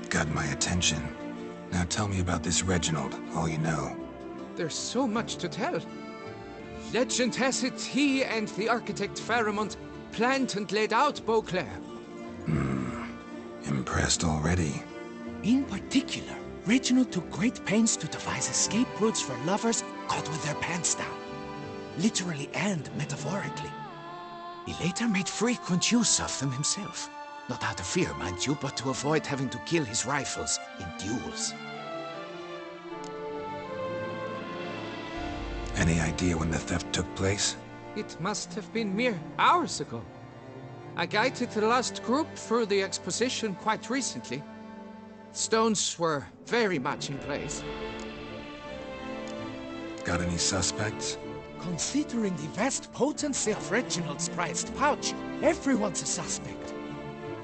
Got my attention. Now tell me about this Reginald, all you know. There's so much to tell. Legend has it he and the architect Pharamond planned and laid out Beauclair. Impressed already. In particular, Reginald took great pains to devise escape routes for lovers caught with their pants down. Literally and metaphorically. He later made frequent use of them himself. Not out of fear, mind you, but to avoid having to kill his rivals in duels. Any idea when the theft took place? It must have been mere hours ago. I guided the last group through the exposition quite recently. Stones were very much in place. Got any suspects? Considering the vast potency of Reginald's prized pouch, everyone's a suspect.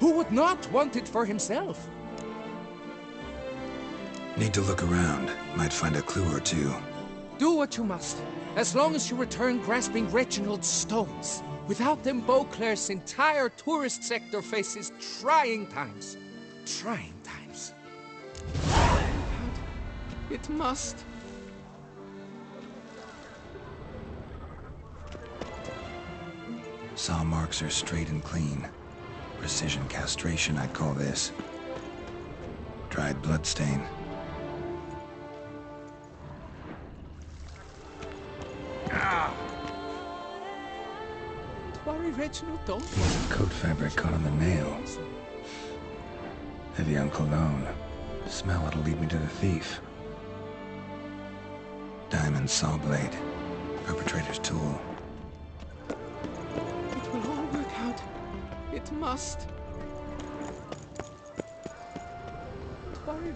Who would not want it for himself? Need to look around. Might find a clue or two. Do what you must, as long as you return grasping Reginald's stones. Without them, Beauclair's entire tourist sector faces trying times. Trying times. It must. Saw marks are straight and clean. Precision castration, I'd call this. Dried bloodstain. Don't worry, Reginald, don't. Coat fabric caught on the nail. Evian cologne. Smell it'll lead me to the thief. Diamond saw blade. Perpetrator's tool. It will all work out. It must. Don't worry,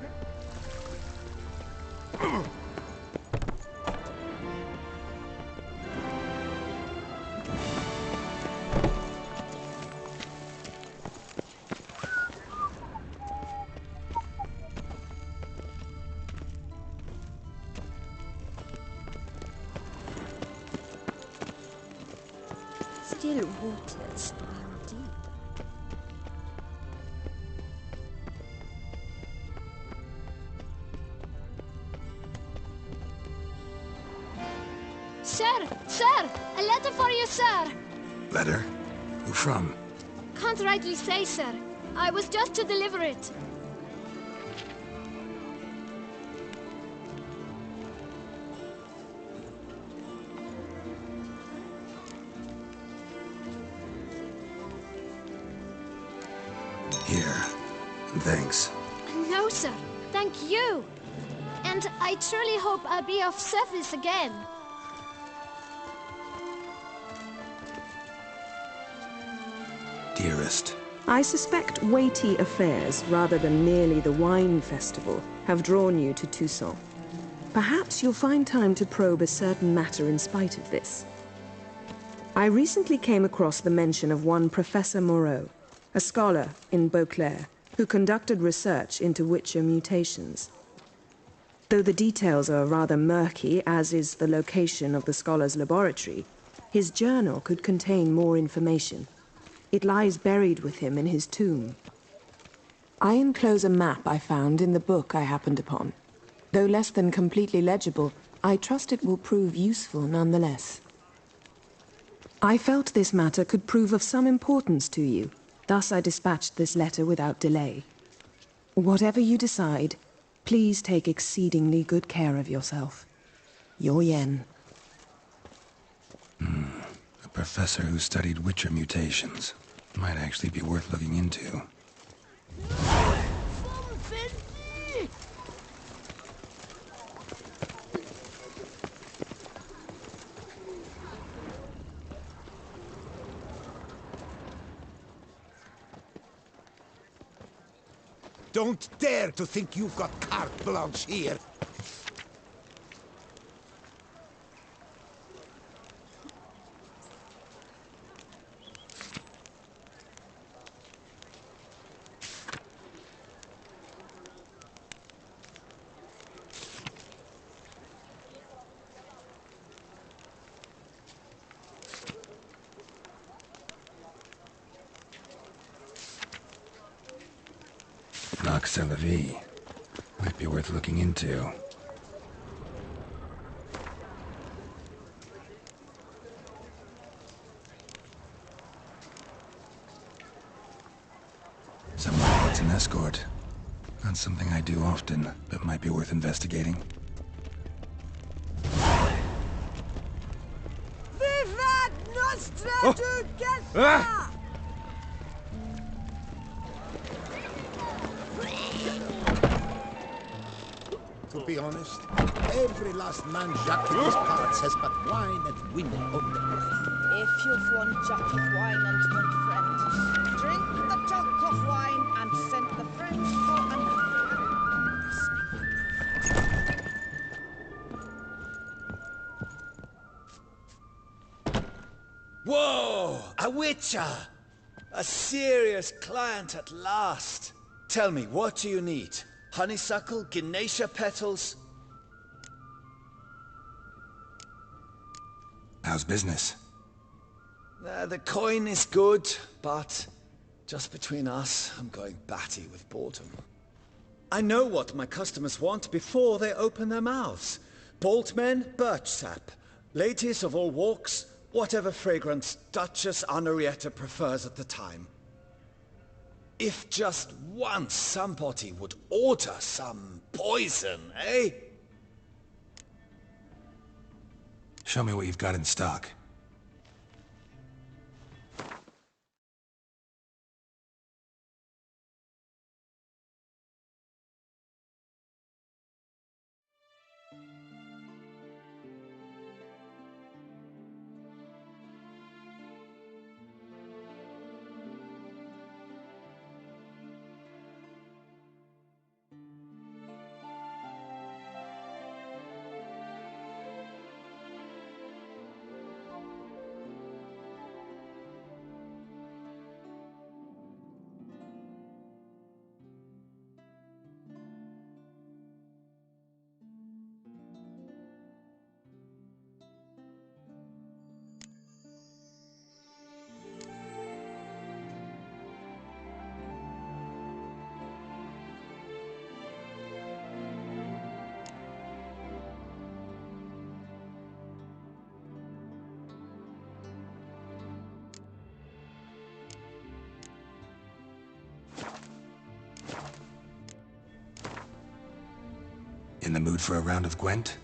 Still waters run deep. Sir! A letter for you, sir! Letter? Who from? Can't rightly say, sir. I was just to deliver it. Here. Thanks. No, sir. Thank you. And I truly hope I'll be of service again. Dearest. I suspect weighty affairs, rather than merely the wine festival, have drawn you to Toussaint. Perhaps you'll find time to probe a certain matter in spite of this. I recently came across the mention of one Professor Moreau, a scholar in Beauclair, who conducted research into Witcher mutations. Though the details are rather murky, as is the location of the scholar's laboratory, his journal could contain more information. It lies buried with him in his tomb. I enclose a map I found in the book I happened upon. Though less than completely legible, I trust it will prove useful nonetheless. I felt this matter could prove of some importance to you, thus I dispatched this letter without delay. Whatever you decide, please take exceedingly good care of yourself. Your Yen. A professor who studied Witcher mutations. Might actually be worth looking into. Don't dare to think you've got carte blanche here. C'est la vie. Might be worth looking into. Someone needs an escort. Not something I do often, but might be worth investigating. Vivat Nostra Ducata! To be honest, every last man Jacques in these parts has but wine and women on the brain. If you've one jug of wine and one friend, drink the jug of wine and send the friend for another. Whoa! A witcher! A serious client at last. Tell me, what do you need? Honeysuckle, Ganesha petals? How's business? The coin is good, but just between us, I'm going batty with boredom. I know what my customers want before they open their mouths. Boltmen, birch sap. Ladies of all walks, whatever fragrance Duchess Honorietta prefers at the time. If just once somebody would order some poison, eh? Show me what you've got in stock. In the mood for a round of Gwent?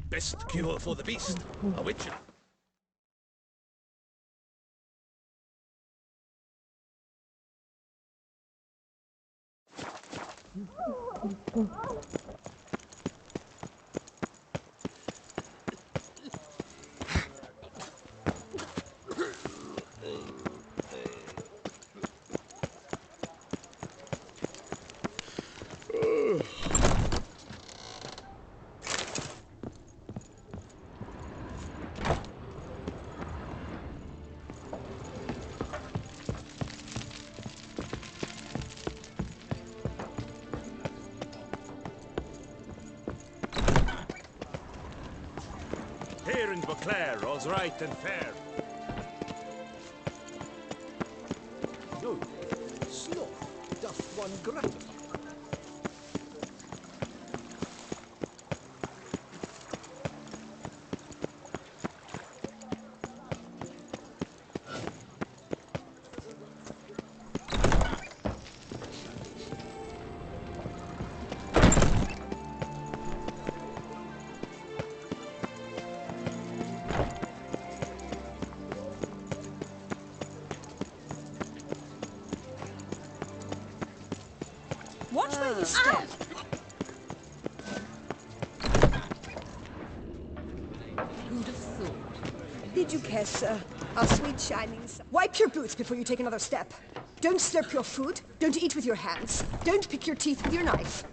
best cure for the beast. A witch. Here in Beauclair, all's right and fair. No, sloth doth one gratify. Watch where you step. Who'd have thought? Did you care, sir? Our sweet shining sun. Wipe your boots before you take another step. Don't slurp your food. Don't eat with your hands. Don't pick your teeth with your knife.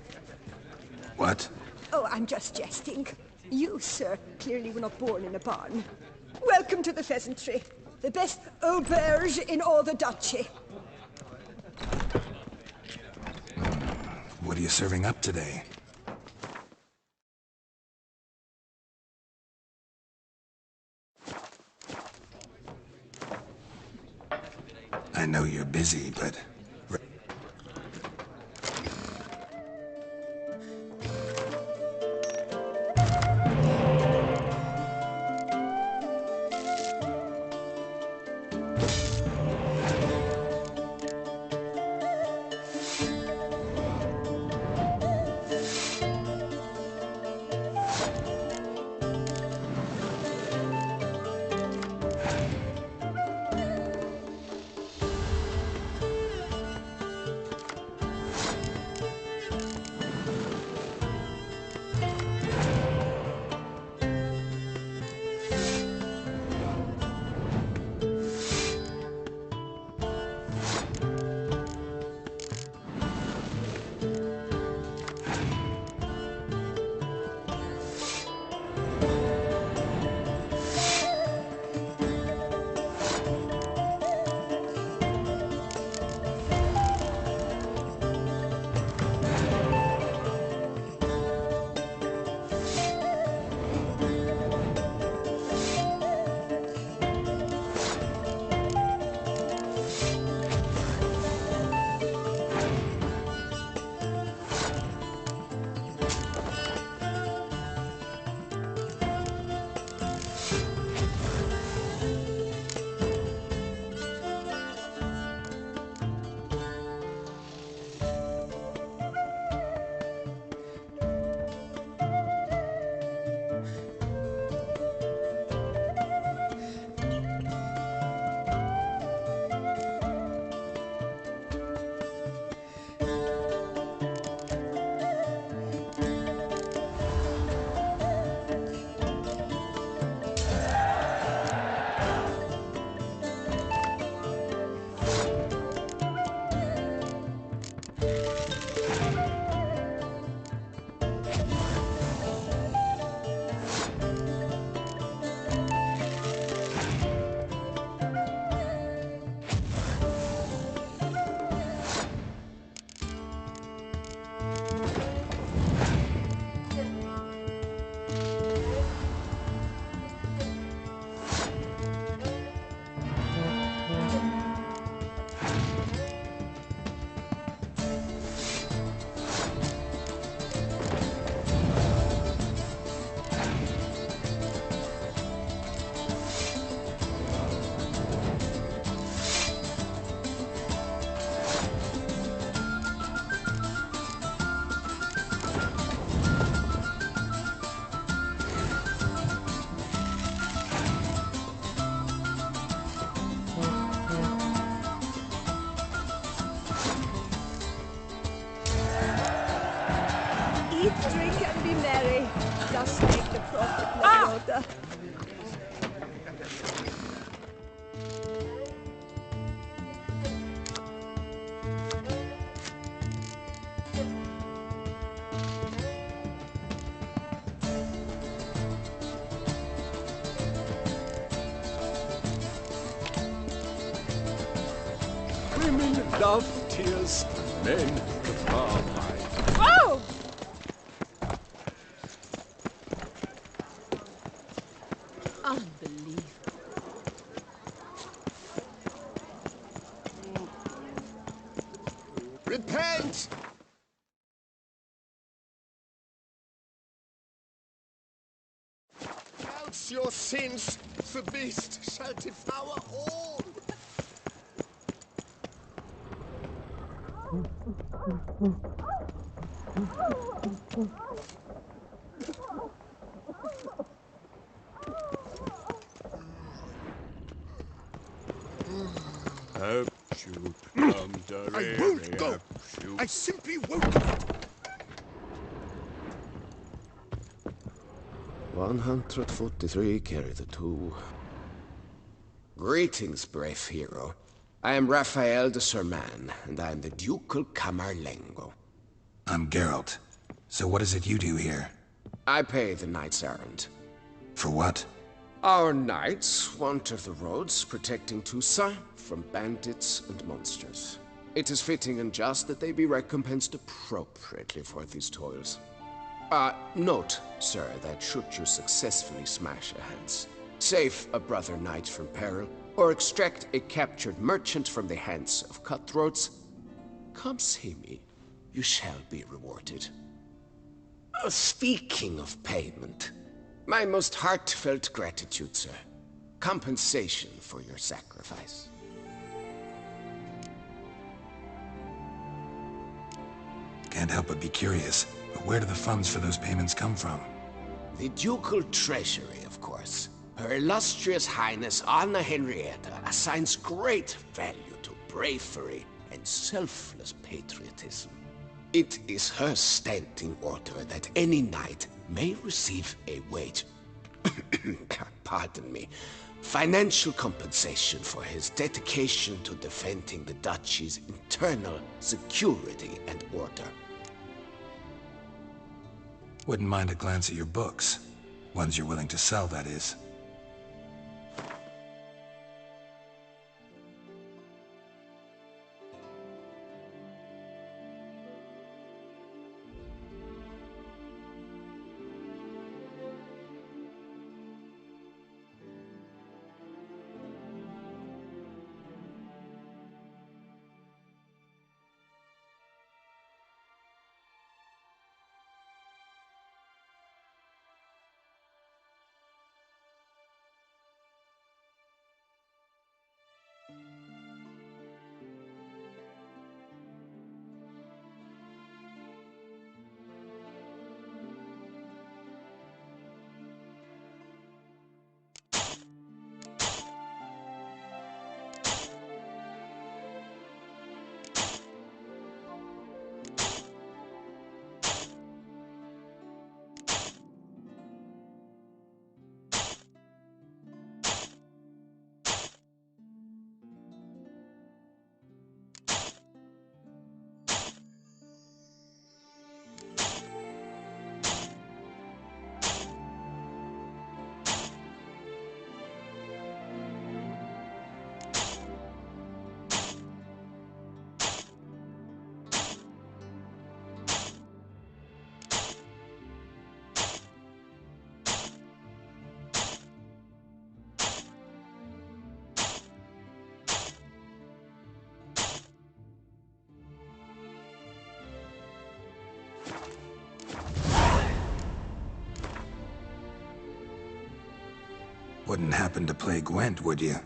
What? Oh, I'm just jesting. You, sir, clearly were not born in a barn. Welcome to the pheasantry. The best auberge in all the duchy. What are you serving up today? I know you're busy, but... Mary. Just take the profit, Leviota. Women love tears, men the Marmite. Whoa! Unbelievable. Repent! Renounce your sins, the beast shall devour all! I won't go! I simply won't! 143 carry the 2. Greetings, brave hero. I am Raphael de Serman, and I am the Ducal Camarlengo. I'm Geralt. So what is it you do here? I pay the knight's errand. For what? Our knights wander the roads, protecting Tusa from bandits and monsters. It is fitting and just that they be recompensed appropriately for these toils. Note, sir, that should you successfully smash a Hans, save a brother knight from peril, or extract a captured merchant from the hands of cutthroats, come see me. You shall be rewarded. Speaking of payment, my most heartfelt gratitude, sir. Compensation for your sacrifice. Can't help but be curious. But where do the funds for those payments come from? The ducal treasury, of course. Her illustrious highness Anna Henrietta assigns great value to bravery and selfless patriotism. It is her standing order that any knight may receive a wage, pardon me, financial compensation for his dedication to defending the duchy's internal security and order. Wouldn't mind a glance at your books. Ones you're willing to sell, that is. Wouldn't happen to play Gwent, would you?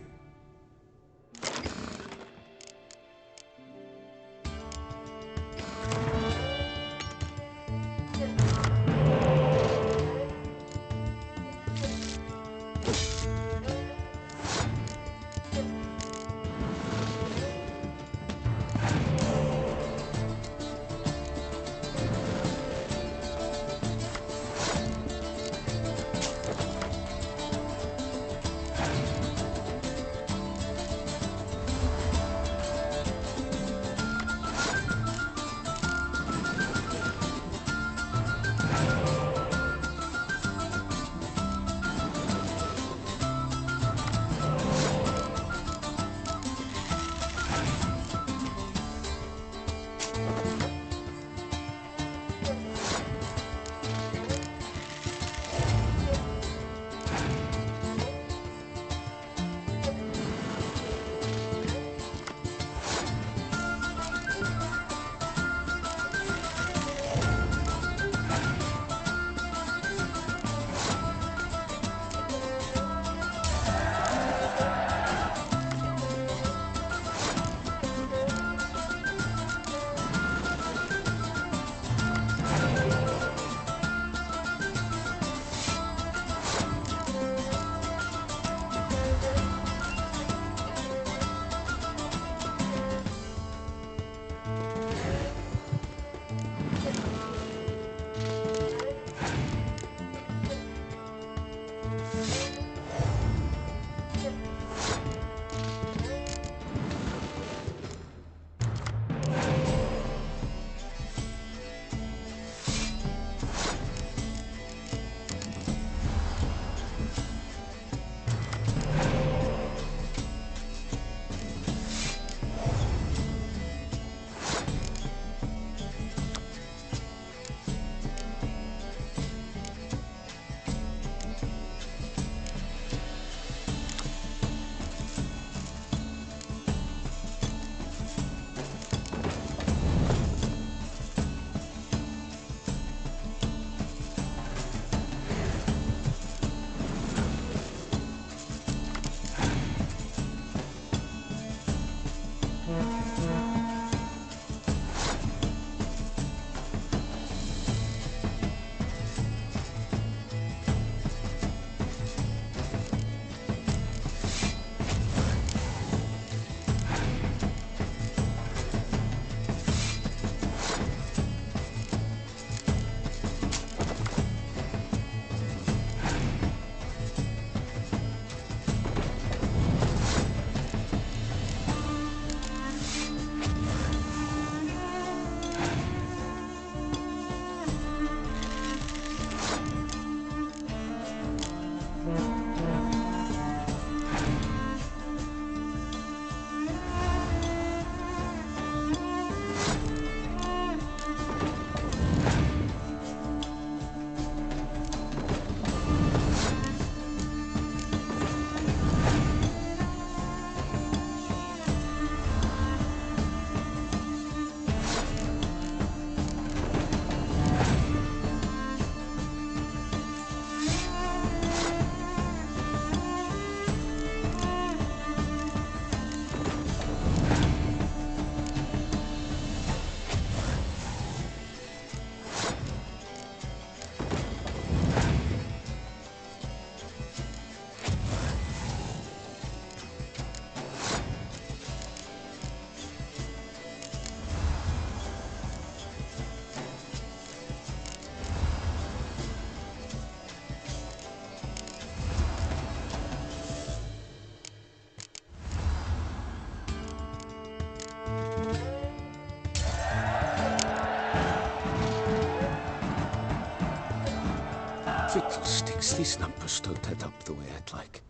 these numbers don't add up the way I'd like.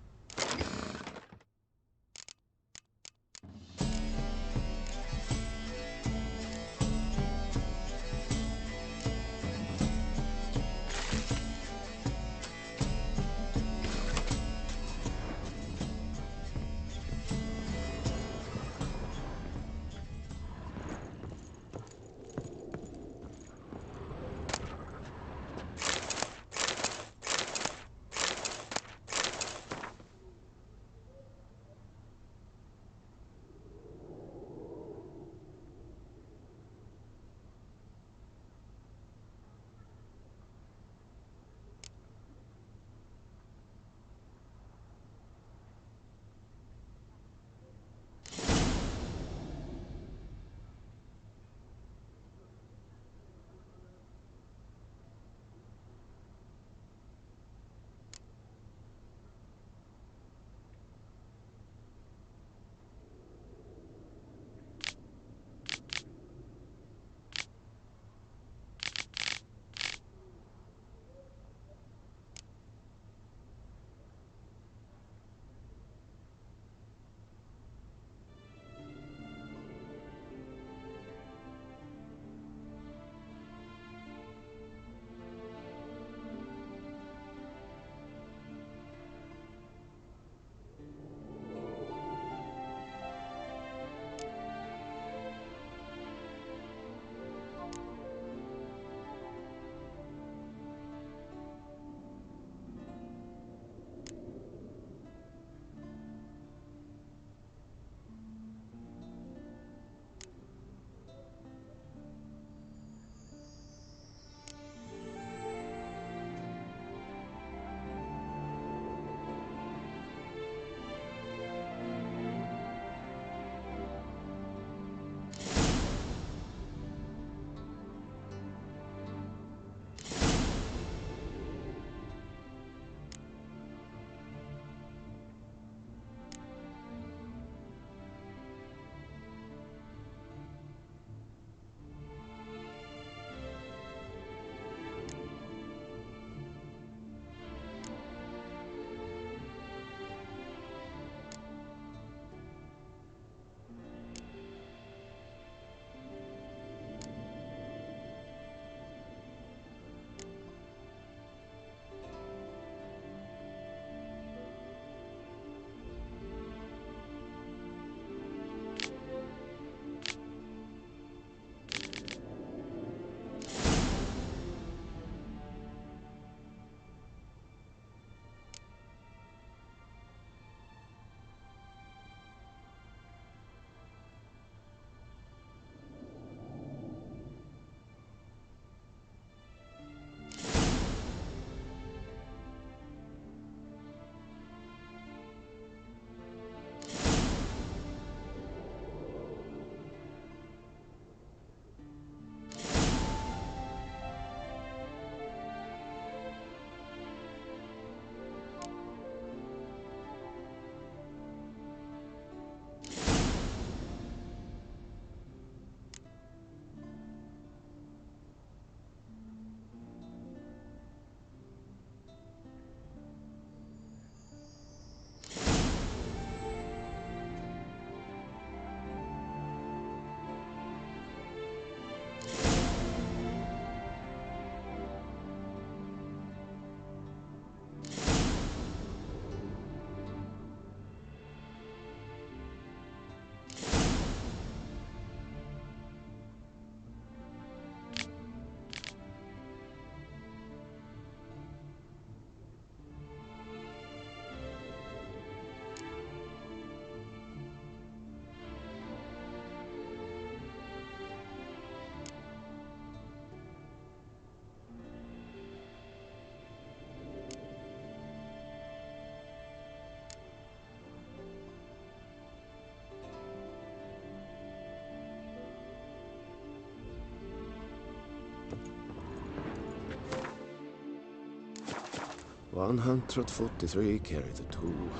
$143 carry the 2.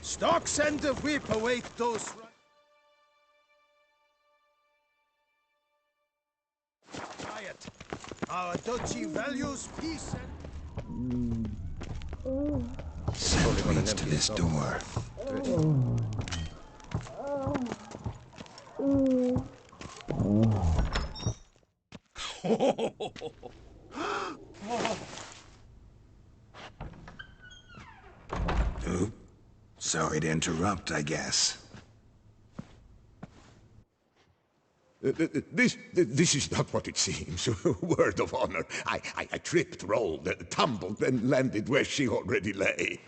Stocks and the whip await those... quiet. Our duchy values peace and... What leads to this door? Oop. Sorry to interrupt, I guess. This is not what it seems. Word of honor. I tripped, rolled, tumbled, and landed where she already lay.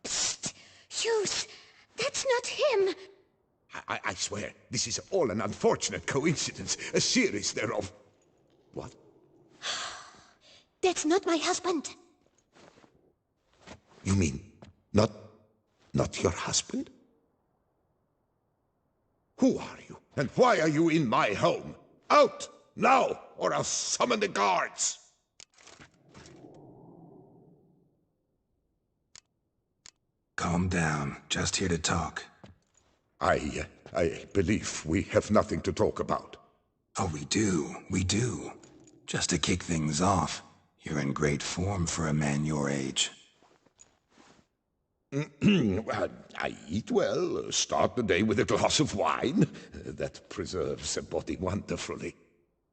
Psst! Hughes! That's not him! I swear, this is all an unfortunate coincidence. A series thereof. What? That's not my husband. You mean, not your husband? Who are you? And why are you in my home? Out! Now! Or I'll summon the guards! Calm down. Just here to talk. I believe we have nothing to talk about. Oh, we do. We do. Just to kick things off, you're in great form for a man your age. I eat well, start the day with a glass of wine. That preserves a body wonderfully.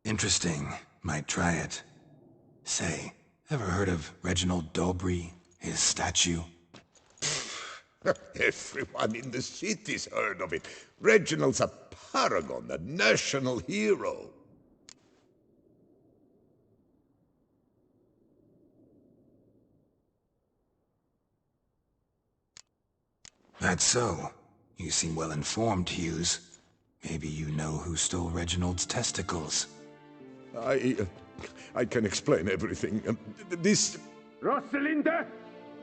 Interesting. Might try it. Say, ever heard of Reginald Dobry, his statue? Everyone in the city's heard of it. Reginald's a paragon, a national hero. That's so. You seem well informed, Hughes. Maybe you know who stole Reginald's testicles. I can explain everything. This... Rosalinda!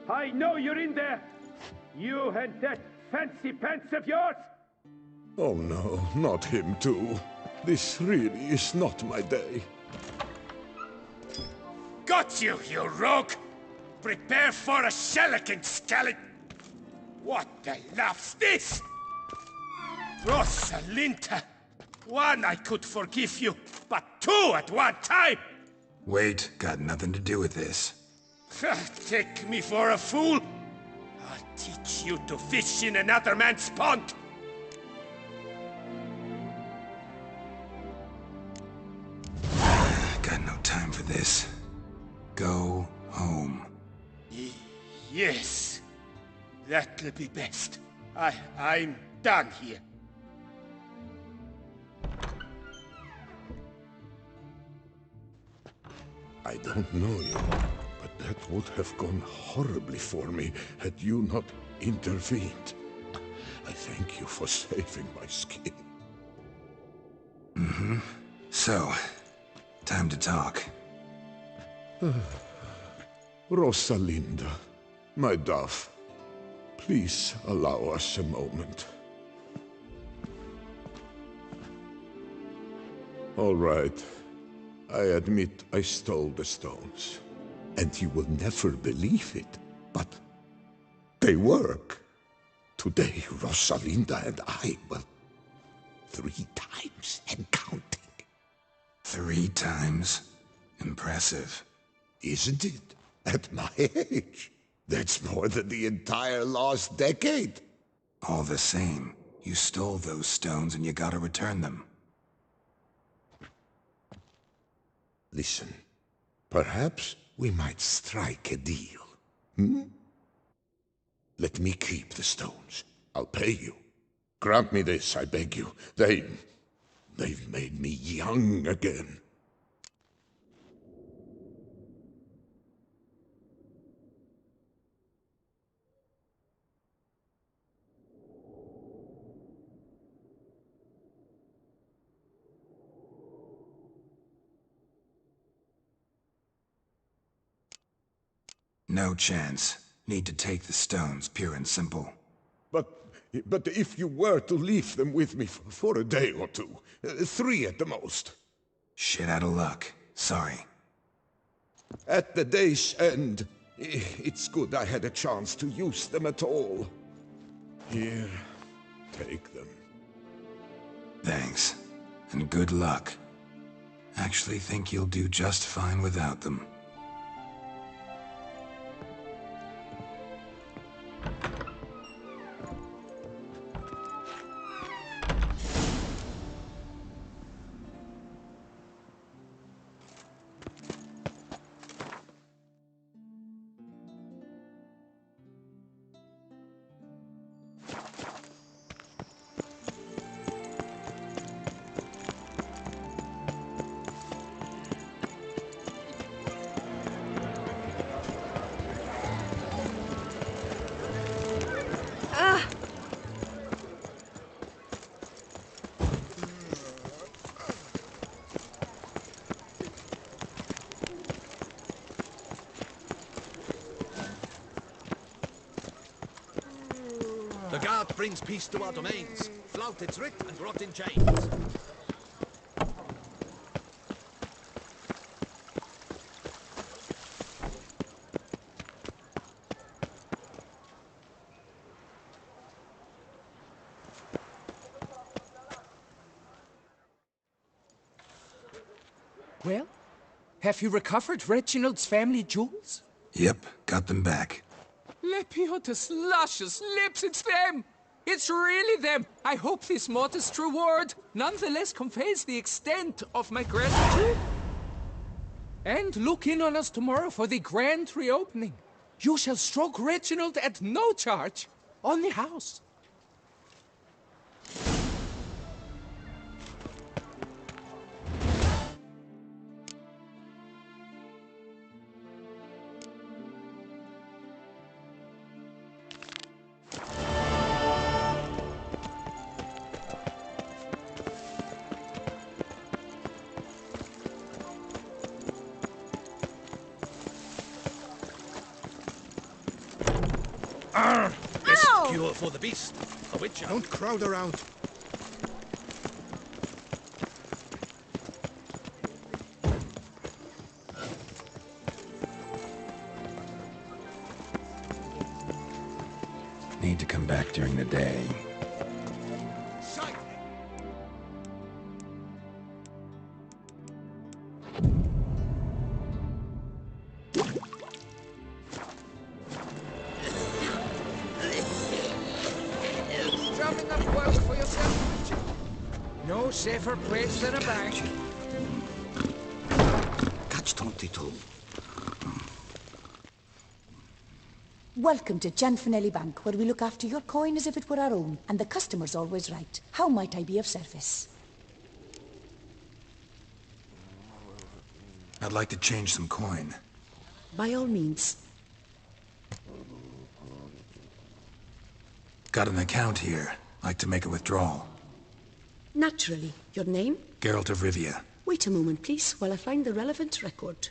I know you're in there! You and that fancy pants of yours! Oh no, not him too. This really is not my day. Got you, you rogue! Prepare for a shellacking, scallop! What the laugh's this? Rosalinda! One, I could forgive you, but two at one time! Wait, got nothing to do with this. Take me for a fool? I'll teach you to fish in another man's pond! Got no time for this. Go home. Yes. That'll be best. I'm done here. I don't know you, but that would have gone horribly for me had you not intervened. I thank you for saving my skin. Mm-hmm. So, time to talk. Rosalinda, my dove, please allow us a moment. All right. I admit I stole the stones. And you will never believe it, but they work. Today, Rosalinda and I, well, 3 times and counting. 3 times? Impressive. Isn't it? At my age. That's more than the entire last decade. All the same, you stole those stones and you gotta return them. Listen, perhaps we might strike a deal. Hmm? Let me keep the stones. I'll pay you. Grant me this, I beg you. They've made me young again. No chance. Need to take the stones, pure and simple. But if you were to leave them with me for a day or two, 3 at the most. Shit out of luck. Sorry. At the day's end, it's good I had a chance to use them at all. Here, take them. Thanks. And good luck. Actually think you'll do just fine without them. The guard brings peace to our domains. Flout its writ and rot in chains. Well, have you recovered Reginald's family jewels? Yep, got them back. Lepiotus luscious lips, it's them! It's really them! I hope this modest reward nonetheless conveys the extent of my gratitude. And look in on us tomorrow for the grand reopening. You shall stroke Reginald at no charge on the house. Cure for the beast. A witcher. Don't crowd around. Need to come back during the day. Drumming up work for yourself, Richard. No safer place than a bank. Catch 22. Welcome to Gianfinelli Bank, where we look after your coin as if it were our own, and the customer's always right. How might I be of service? I'd like to change some coin. By all means. Got an account here. Like to make a withdrawal. Naturally. Your name? Geralt of Rivia. Wait a moment, please, while I find the relevant record.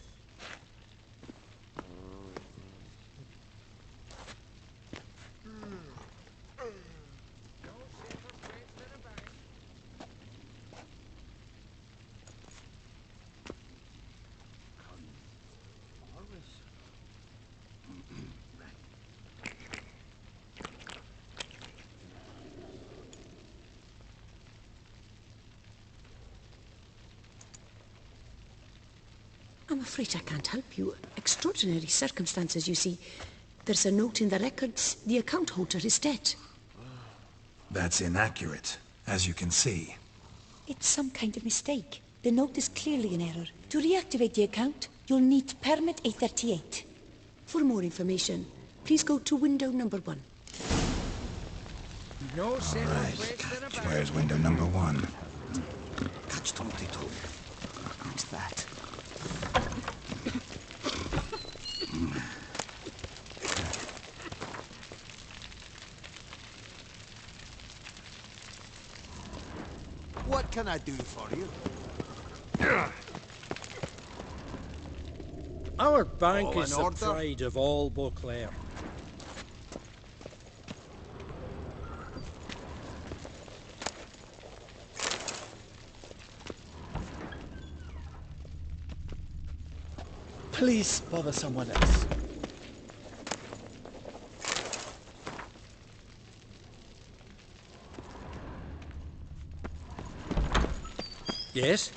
I'm afraid I can't help you. Extraordinary circumstances, you see. There's a note in the records. The account holder is dead. That's inaccurate, as you can see. It's some kind of mistake. The note is clearly in error. To reactivate the account, you'll need permit 838. For more information, please go to window number 1. No safer Right. place than a bank. Where's window number 1? Catch 22. What's that? What can I do for you? Our bank All is in the order? pride of all Beauclair. Please bother someone else. Yes?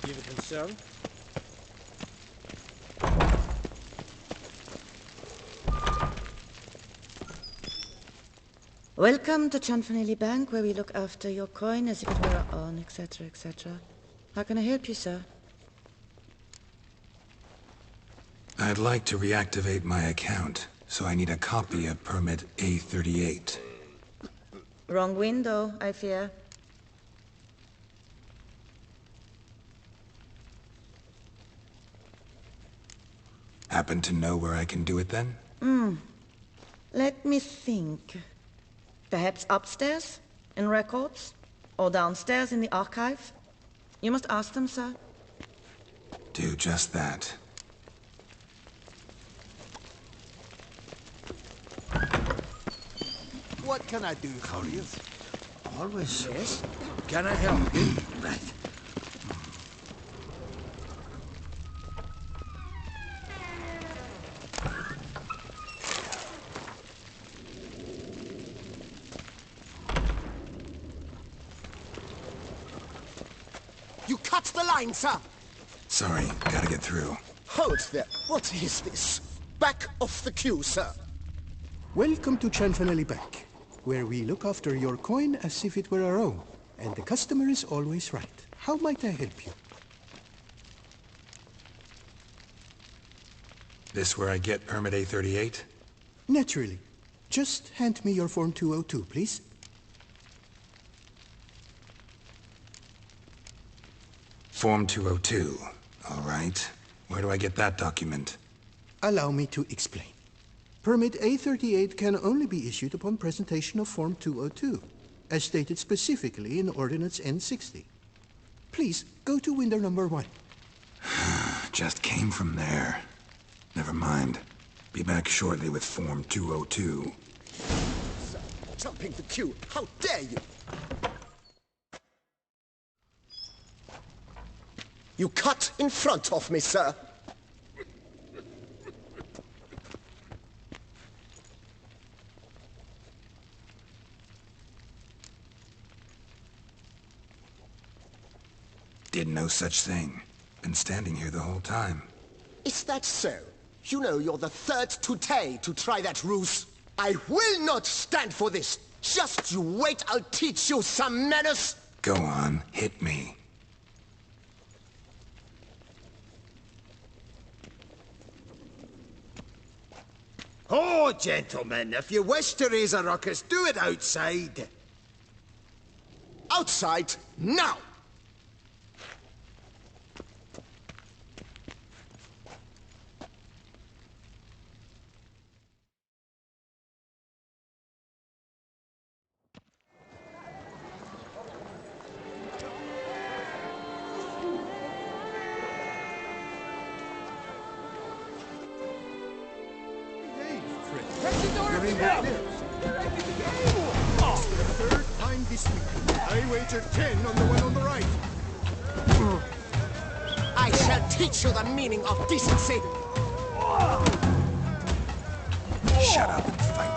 Give it concern. Welcome to Chanfanelli Bank, where we look after your coin as if it were our own, etc., etc. How can I help you, sir? I'd like to reactivate my account, so I need a copy of permit A38. Wrong window, I fear. Happen to know where I can do it then? Let me think. Perhaps upstairs, in records? Or downstairs in the archive? You must ask them, sir. Do just that. What can I do for you? Always. Yes? Can I help you? Right. You cut the line, sir! Sorry, gotta get through. Hold there. What is this? Back off the queue, sir. Welcome to Chanfanelli Bank, where we look after your coin as if it were our own, and the customer is always right. How might I help you? This where I get permit A38? Naturally. Just hand me your Form 202, please. Form 202. All right. Where do I get that document? Allow me to explain. Permit A38 can only be issued upon presentation of Form 202, as stated specifically in Ordinance N60. Please, go to window number 1. Just came from there. Never mind. Be back shortly with Form 202. Sir, jumping the queue. How dare you! You cut in front of me, sir. Did no such thing. Been standing here the whole time. Is that so? You know you're the third today to try that ruse. I will not stand for this. Just you wait, I'll teach you some manners. Go on, hit me. Oh, gentlemen, if you wish to raise a ruckus, do it outside. Outside, now! Third time this week. I wagered 10 on the one on the right. I shall teach you the meaning of decency. Shut up and fight.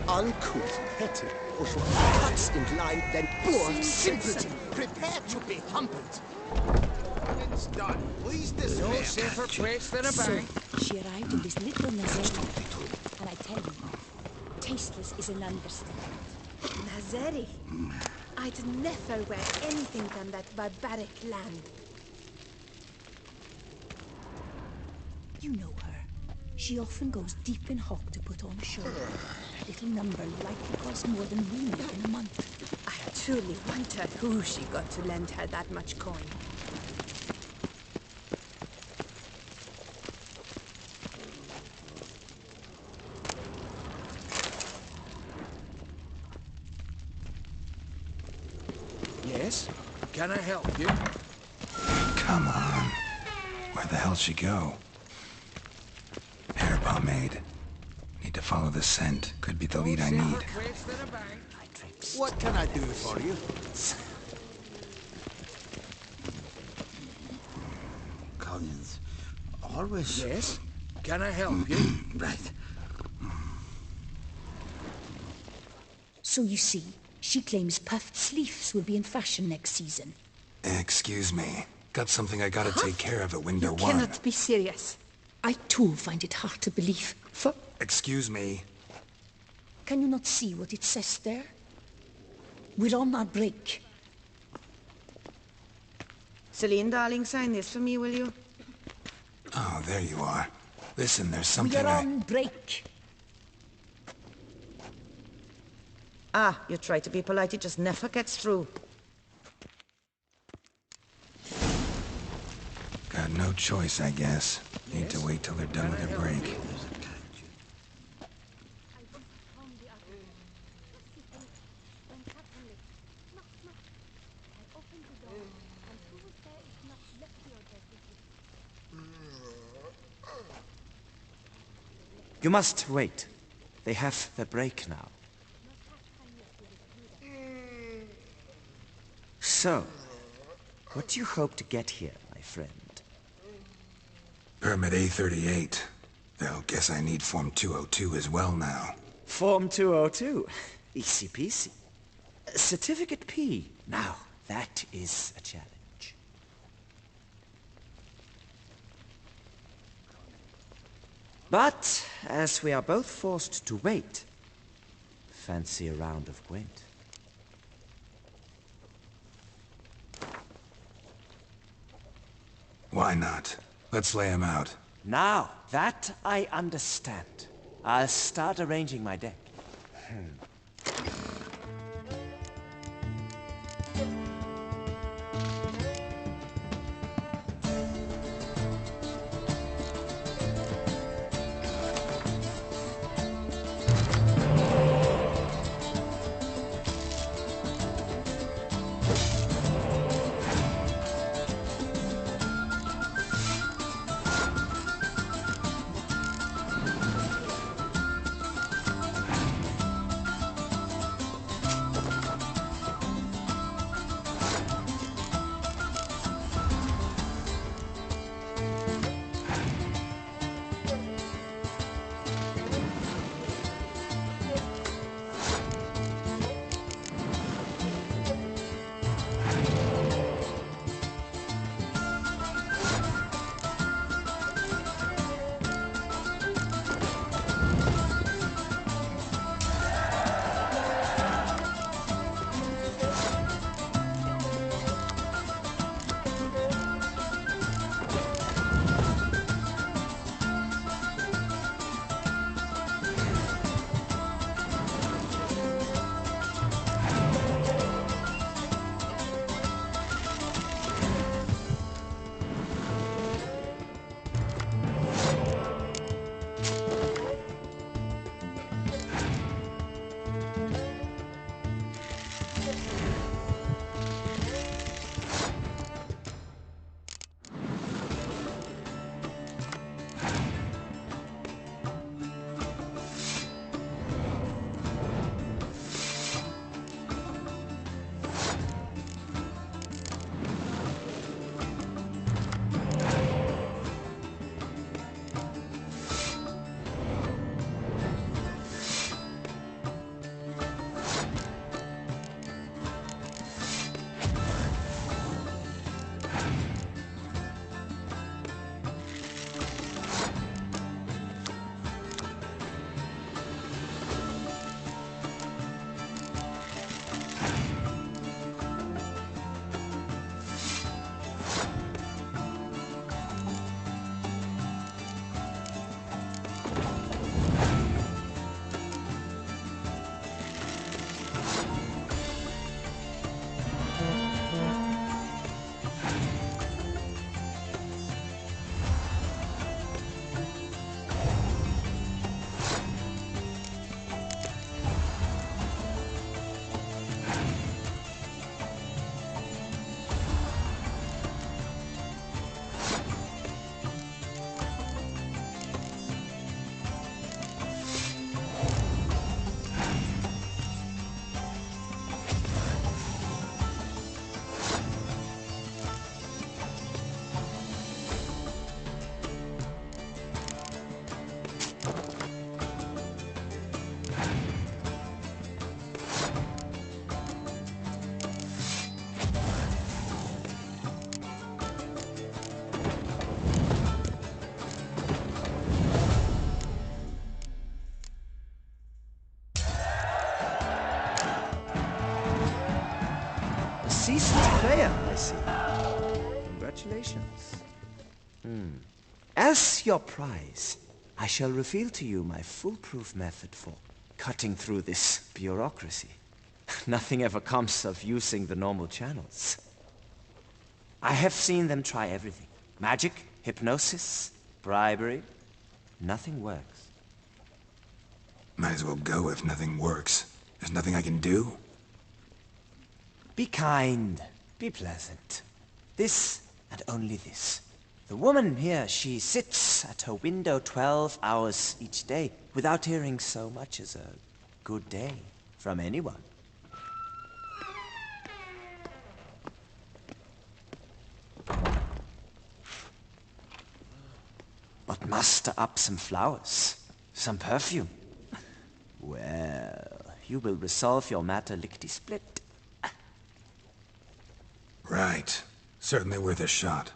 Uncouth, petty, bourgeois, cuts in line, then poor simpleton. Prepare to be humbled. It's done. Please dismiss. No safer place than a bank. She arrived in this little Nazeri, and I tell you, tasteless is an understatement. Nazeri? I'd never wear anything from that barbaric land. You know her. She often goes deep in hock to put on a show. Her little number likely costs more than we make in a month. I truly wonder who she got to lend her that much coin. Yes? Can I help you? Come on. Where the hell'd she go? Hair pomade. Need to follow the scent. Could be the lead I need. What can I do for you? Collins. Always. Yes? Can I help you? Right. So you see, She claims puffed sleeves will be in fashion next season. Excuse me. Got something I gotta take care of at window You 1. cannot be serious. I too find it hard to believe. For... Excuse me. Can you not see what it says there? We're on our break. Celine, darling, sign this for me, will you? Oh, there you are. Listen, there's something We're on break. Ah, you try to be polite, it just never gets through. Got no choice, I guess. Need to wait till they're done with their break. You must wait. They have their break now. So, what do you hope to get here, my friend? Permit A38. They'll guess I need Form 202 as well now. Form 202. Easy peasy. Certificate P. Now, that is a challenge. But, as we are both forced to wait, fancy a round of Gwent. Why not? Let's lay him out. Now, that I understand. I'll start arranging my deck. seasoned player, I see. Congratulations. As your prize, I shall reveal to you my foolproof method for cutting through this bureaucracy. Nothing ever comes of using the normal channels. I have seen them try everything. Magic, hypnosis, bribery. Nothing works. Might as well go if nothing works. There's nothing I can do. Be kind. Be pleasant. This and only this. The woman here, she sits at her window 12 hours each day without hearing so much as a good day from anyone. But muster up some flowers, some perfume. Well, you will resolve your matter lickety-split. Right. Certainly worth a shot.